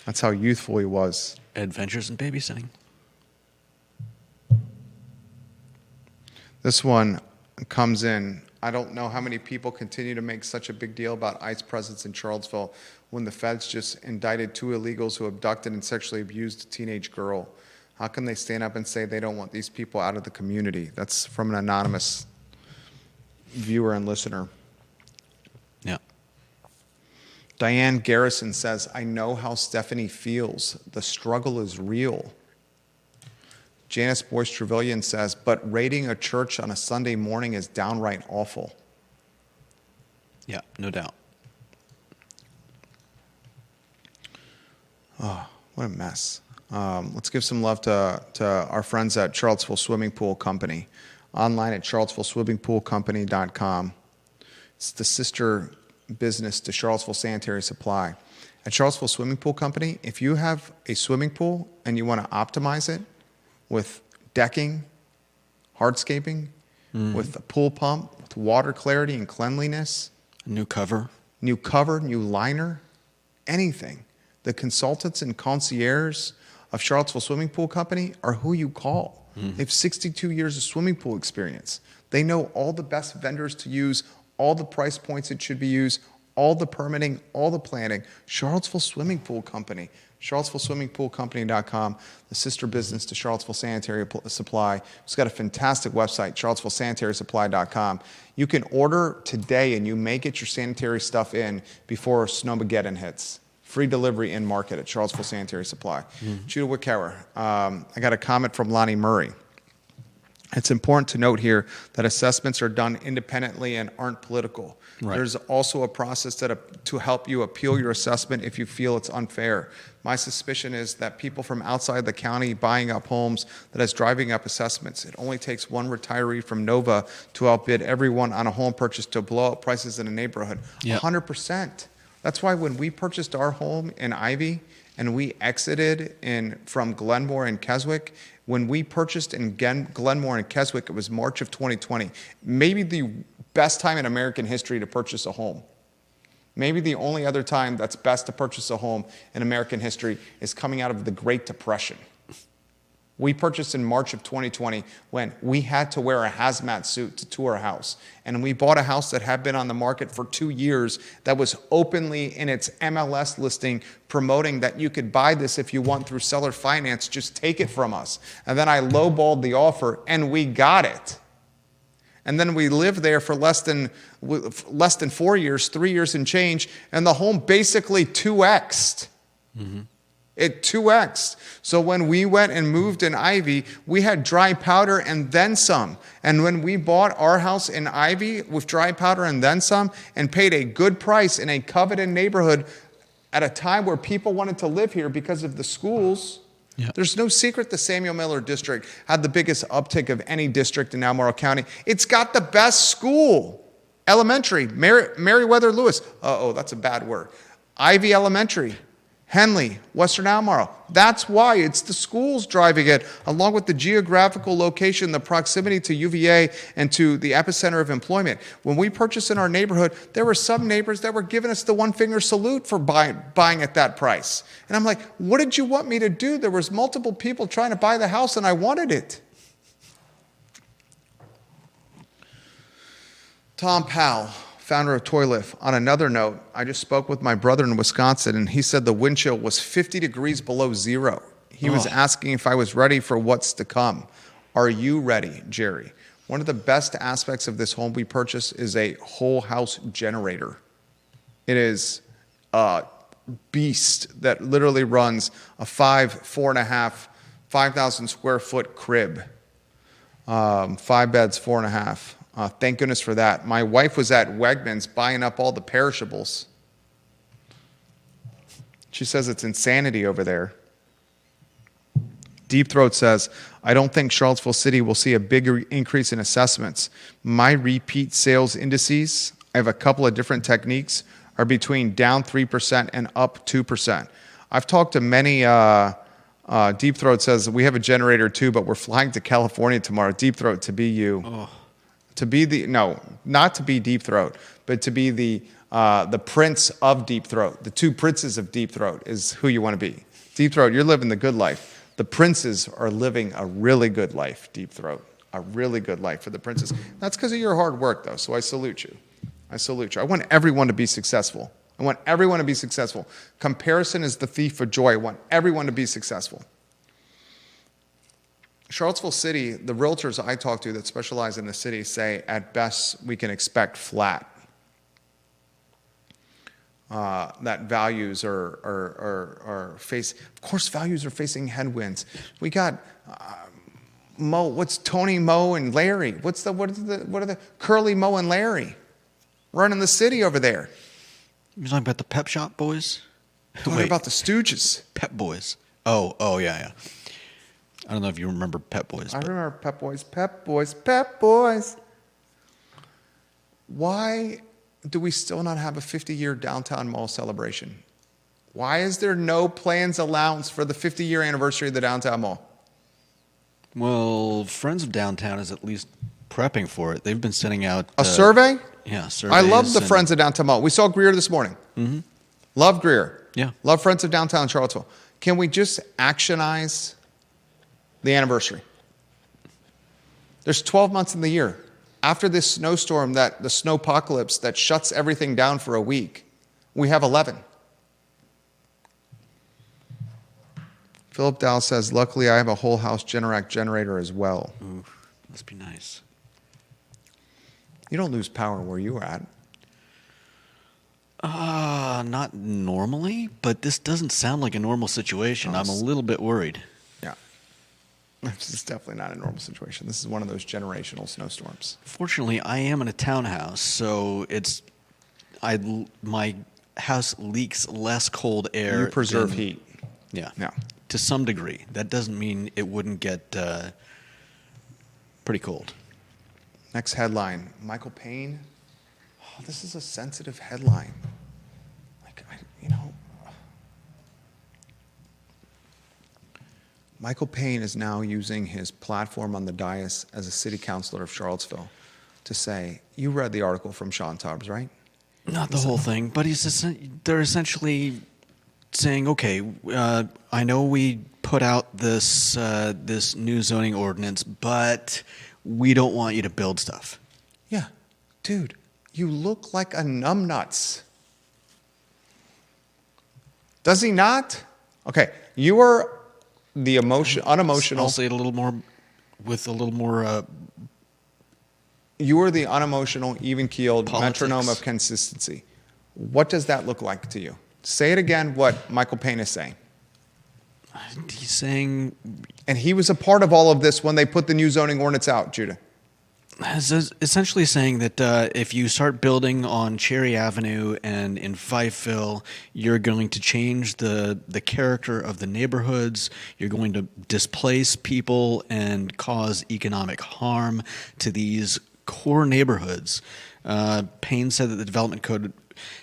That's how youthful he was. Adventures in babysitting. This one comes in. I don't know how many people continue to make such a big deal about ICE presence in Charlottesville when the feds just indicted 2 illegals who abducted and sexually abused a teenage girl. How can they stand up and say they don't want these people out of the community? That's from an anonymous viewer and listener. Yeah. Diane Garrison says, I know how Stephanie feels. The struggle is real. Janice Boyce Trevelyan says, but raiding a church on a Sunday morning is downright awful. Yeah, no doubt. Oh, what a mess. Let's give some love to our friends at Charlottesville Swimming Pool Company. Online at charlottesvilleswimmingpoolcompany.com. It's the sister business to Charlottesville Sanitary Supply. At Charlottesville Swimming Pool Company, if you have a swimming pool and you want to optimize it with decking, hardscaping, with a pool pump, with water clarity and cleanliness, New cover, new liner, anything, the consultants and concierges of Charlottesville Swimming Pool Company are who you call. They have 62 years of swimming pool experience. They know all the best vendors to use, all the price points it should be used, all the permitting, all the planning. Charlottesville Swimming Pool Company, charlottesvilleswimmingpoolcompany.com, the sister business to Charlottesville Sanitary Supply. It's got a fantastic website, charlottesvillesanitarysupply.com. You can order today and you may get your sanitary stuff in before Snowmageddon hits. Free delivery in market at Charlottesville Sanitary Supply. Judah Wickhauer, I got a comment from Lonnie Murray. It's important to note here that assessments are done independently and aren't political. Right. There's also a process to help you appeal your assessment if you feel it's unfair. My suspicion is that people from outside the county buying up homes that is driving up assessments. It only takes one retiree from Nova to outbid everyone on a home purchase to blow up prices in a neighborhood. Yep. 100%. That's why when we purchased our home in Ivy and we exited from Glenmore and Keswick, when we purchased in Glenmore and Keswick, it was March of 2020. Maybe the best time in American history to purchase a home. Maybe the only other time that's best to purchase a home in American history is coming out of the Great Depression. We purchased in March of 2020 when we had to wear a hazmat suit to tour a house. And we bought a house that had been on the market for 2 years that was openly in its MLS listing promoting that you could buy this if you want through seller finance, just take it from us. And then I lowballed the offer and we got it. And then we lived there for less than 4 years, 3 years and change, and the home basically 2x'd. It 2x'd. So when we went and moved in Ivy, we had dry powder and then some. And when we bought our house in Ivy with dry powder and then some and paid a good price in a coveted neighborhood at a time where people wanted to live here because of the schools, there's no secret the Samuel Miller District had the biggest uptick of any district in Albemarle County. It's got the best school. Elementary, Meriwether Lewis. That's a bad word. Ivy Elementary. Henley, Western Albemarle. That's why it's the schools driving it, along with the geographical location, the proximity to UVA and to the epicenter of employment. When we purchased in our neighborhood, there were some neighbors that were giving us the one-finger salute for buying at that price. And I'm like, what did you want me to do? There was multiple people trying to buy the house and I wanted it. Tom Powell, founder of Toylift. On another note, I just spoke with my brother in Wisconsin, and he said the wind chill was 50 degrees below zero. He was asking if I was ready for what's to come. Are you ready, Jerry? One of the best aspects of this home we purchased is a whole house generator. It is a beast that literally runs a 5,000 square foot crib. 5 beds, 4.5. Thank goodness for that. My wife was at Wegmans buying up all the perishables. She says it's insanity over there. Deep Throat says, I don't think Charlottesville City will see a bigger increase in assessments. My repeat sales indices, I have a couple of different techniques, are between down 3% and up 2%. I've talked to many, Deep Throat says, we have a generator too, but we're flying to California tomorrow. Deep Throat, to be you. To be not to be Deep Throat, but to be the The prince of Deep Throat. The two princes of Deep Throat is who you want to be. Deep Throat, you're living the good life. The princes are living a really good life, Deep Throat. A really good life for the princes. That's because of your hard work, though, so I salute you. I salute you. I want everyone to be successful. I want everyone to be successful. Comparison is the thief of joy. I want everyone to be successful. Charlottesville City, the realtors I talk to that specialize in the city say at best we can expect flat. That values are facing, of course, values are facing headwinds. We got Mo. What's Tony, Mo, and Larry? What are the Curly, Mo, and Larry running the city over there? You're talking about the Pep Shop Boys? Talking about the Stooges. Pep Boys. Oh, yeah. I don't know if you remember Pep Boys. I remember Pep Boys. Pep Boys. Pep Boys. Why do we still not have a 50-year downtown mall celebration? Why is there no plans allowance for the 50-year anniversary of the downtown mall? Well, Friends of Downtown is at least prepping for it. They've been sending out A survey? Yeah, surveys. I love the Friends of Downtown Mall. We saw Greer this morning. Mm-hmm. Love Greer. Yeah. Love Friends of Downtown Charlottesville. Can we just actionize the anniversary? There's 12 months in the year. After this snowstorm, the snowpocalypse that shuts everything down for a week, we have 11. Philip Dow says, luckily I have a whole house Generac generator as well. Ooh, must be nice. You don't lose power where you are at. Not normally, but this doesn't sound like a normal situation. I'm a little bit worried. Yeah. This is definitely not a normal situation. This is one of those generational snowstorms. Fortunately, I am in a townhouse, so my house leaks less cold air. You preserve heat. Yeah. Yeah. To some degree. That doesn't mean it wouldn't get pretty cold. Next headline, Michael Payne. Oh, this is a sensitive headline. Michael Payne is now using his platform on the dais as a city councilor of Charlottesville to say, you read the article from Sean Tubbs, right? Not the whole thing, but they're essentially saying, okay, I know we put out this new zoning ordinance, but we don't want you to build stuff. Yeah. Dude, you look like a numbnuts. Does he not? Okay, you are the unemotional. I'll say it with a little more. You are the unemotional, even-keeled Politics. metronome of consistency. What does that look like to you? Say it again, what Michael Payne is saying. He's saying... And he was a part of all of this when they put the new zoning ordinance out, Judah. Essentially saying that if you start building on Cherry Avenue and in Fifeville, you're going to change the character of the neighborhoods. You're going to displace people and cause economic harm to these core neighborhoods. Payne said that the development code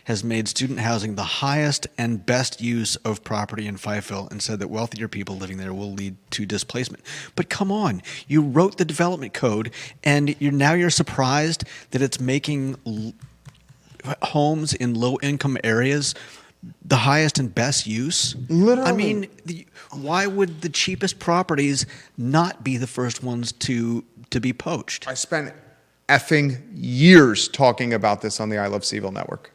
has made student housing the highest and best use of property in Fifeville, and said that wealthier people living there will lead to displacement. But come on, you wrote the development code, and you're surprised that it's making homes in low-income areas the highest and best use? Literally. I mean, why would the cheapest properties not be the first ones to be poached? I spent effing years talking about this on the I Love CVille Network.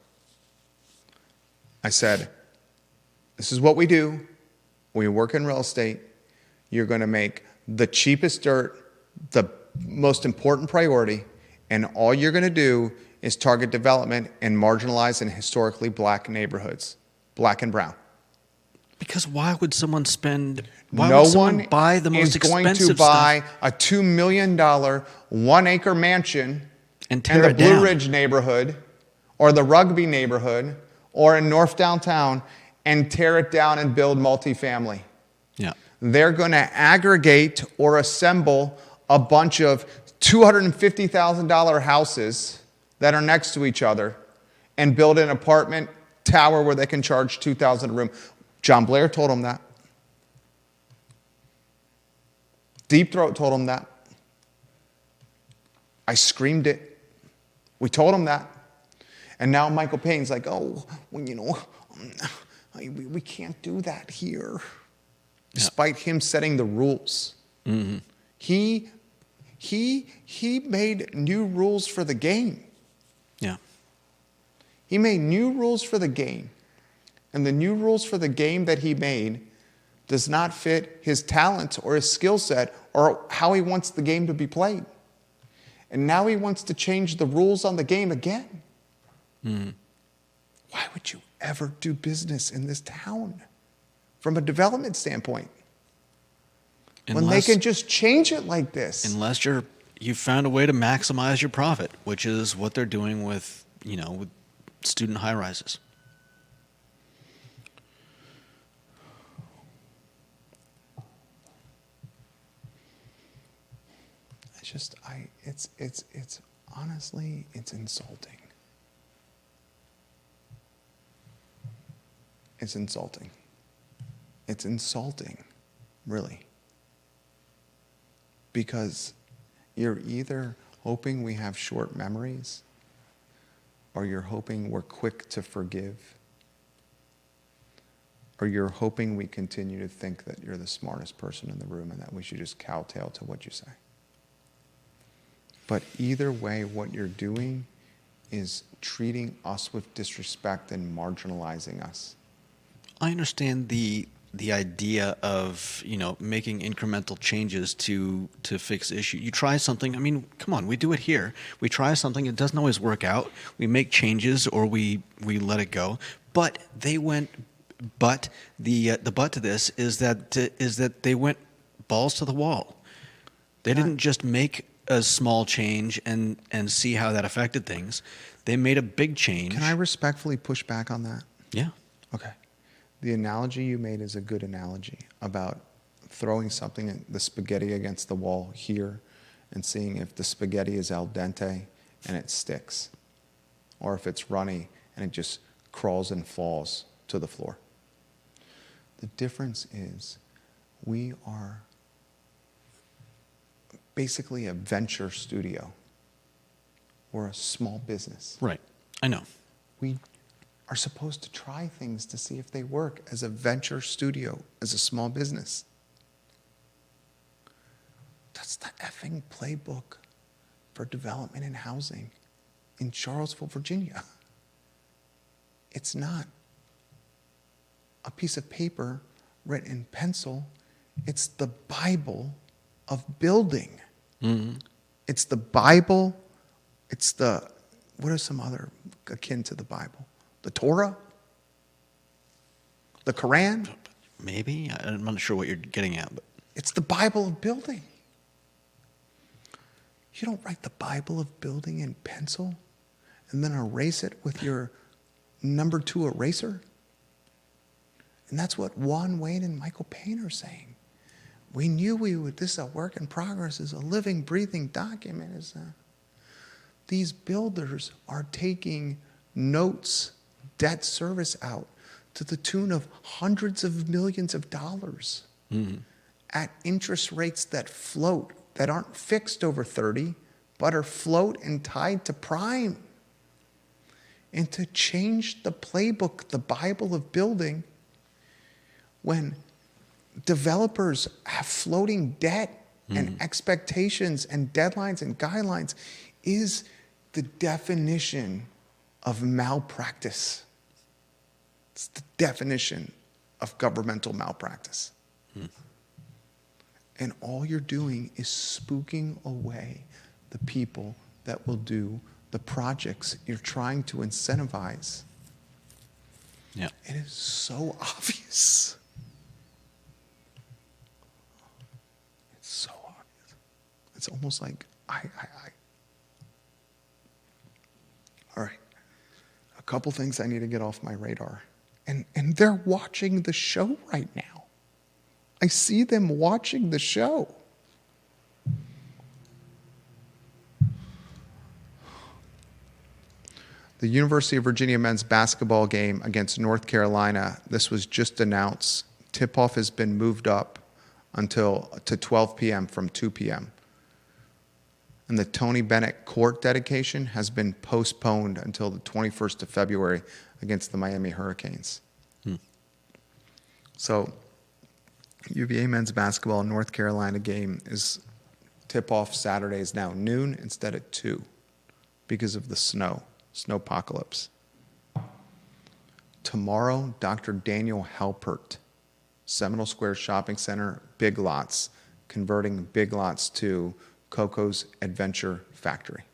I said, this is what we do. When you work in real estate, you're going to make the cheapest dirt the most important priority, and all you're going to do is target development in marginalized and historically black neighborhoods, black and brown. Because why would someone buy the most is going expensive to buy stuff a $2 million 1-acre mansion and in tear the it Blue down? Ridge neighborhood or the Rugby neighborhood or in North Downtown and tear it down and build multifamily? Yeah. They're going to aggregate or assemble a bunch of $250,000 houses that are next to each other and build an apartment tower where they can charge $2,000 a room. John Blair told them that. Deep Throat told them that. I screamed it. We told them that. And now Michael Payne's like, oh, well, we can't do that here. Despite him setting the rules. Mm-hmm. He made new rules for the game. Yeah. He made new rules for the game. And the new rules for the game that he made does not fit his talent or his skill set or how he wants the game to be played. And now he wants to change the rules on the game again. Mm-hmm. Why would you ever do business in this town from a development standpoint? When they can just change it like this. Unless you found a way to maximize your profit, which is what they're doing with student high rises. It's honestly, it's insulting. It's insulting. It's insulting, really. Because you're either hoping we have short memories or you're hoping we're quick to forgive or you're hoping we continue to think that you're the smartest person in the room and that we should just kowtow to what you say. But either way, what you're doing is treating us with disrespect and marginalizing us. I understand the idea of making incremental changes to fix issue. You try something. I mean, come on, we do it here. We try something. It doesn't always work out. We make changes or we let it go. But they went. But the but to this is that they went balls to the wall. They didn't just make a small change and see how that affected things. They made a big change. Can I respectfully push back on that? Yeah. Okay. The analogy you made is a good analogy about throwing something, the spaghetti against the wall here and seeing if the spaghetti is al dente and it sticks, or if it's runny and it just crawls and falls to the floor. The difference is we are basically a venture studio. We're a small business. Right. I know. We are supposed to try things to see if they work as a venture studio, as a small business. That's the effing playbook for development and housing in Charlottesville, Virginia. It's not a piece of paper written in pencil. It's the Bible of building. Mm-hmm. It's the Bible. It's what are some other akin to the Bible? The Torah? The Quran? Maybe. I'm not sure what you're getting at. But It's the Bible of building. You don't write the Bible of building in pencil and then erase it with your number 2 eraser. And that's what Juan Wayne and Michael Payne are saying. We knew this is a work in progress, is a living, breathing document. These builders are taking notes, debt service out to the tune of hundreds of millions of dollars at interest rates that float, that aren't fixed over 30, but are float and tied to prime. And to change the playbook, the Bible of building, when developers have floating debt and expectations and deadlines and guidelines, is the definition of malpractice. It's the definition of governmental malpractice. And all you're doing is spooking away the people that will do the projects you're trying to incentivize. yeah. It is so obvious. It's so obvious. It's almost like all right. A couple things I need to get off my radar. And they're watching the show right now. I see them watching the show. The University of Virginia men's basketball game against North Carolina, this was just announced. Tip-off has been moved up to 12 p.m. from 2 p.m. And the Tony Bennett court dedication has been postponed until the 21st of February against the Miami Hurricanes. So UVA men's basketball North Carolina game is tip-off Saturdays now noon instead of 2 because of the snowpocalypse. Tomorrow, Dr. Daniel Halpert, Seminole Square Shopping Center, Big Lots, converting Big Lots to Coco's Adventure Factory.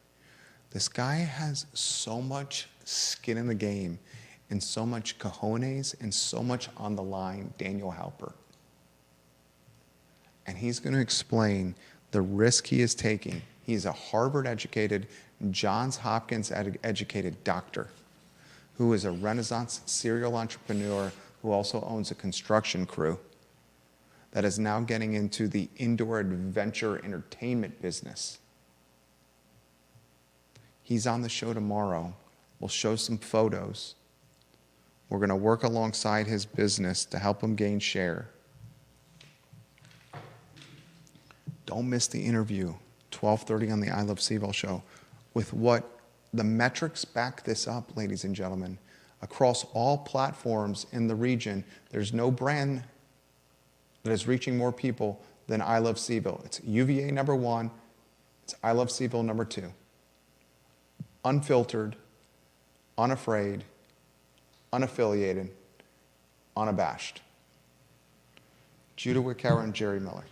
This guy has so much skin in the game and so much cojones and so much on the line, Daniel Halpert. And he's going to explain the risk he is taking. He's a Harvard-educated, Johns Hopkins-educated doctor who is a Renaissance serial entrepreneur who also owns a construction crew that is now getting into the indoor adventure entertainment business. He's on the show tomorrow. We'll show some photos. We're going to work alongside his business to help him gain share. Don't miss the interview, 12:30 on the I Love CVille Show, with what the metrics back this up, ladies and gentlemen. Across all platforms in the region, there's no brand that is reaching more people than I Love CVille. It's UVA number 1. It's I Love CVille number 2. Unfiltered, unafraid, unaffiliated, unabashed. Judah Wickower and Jerry Miller.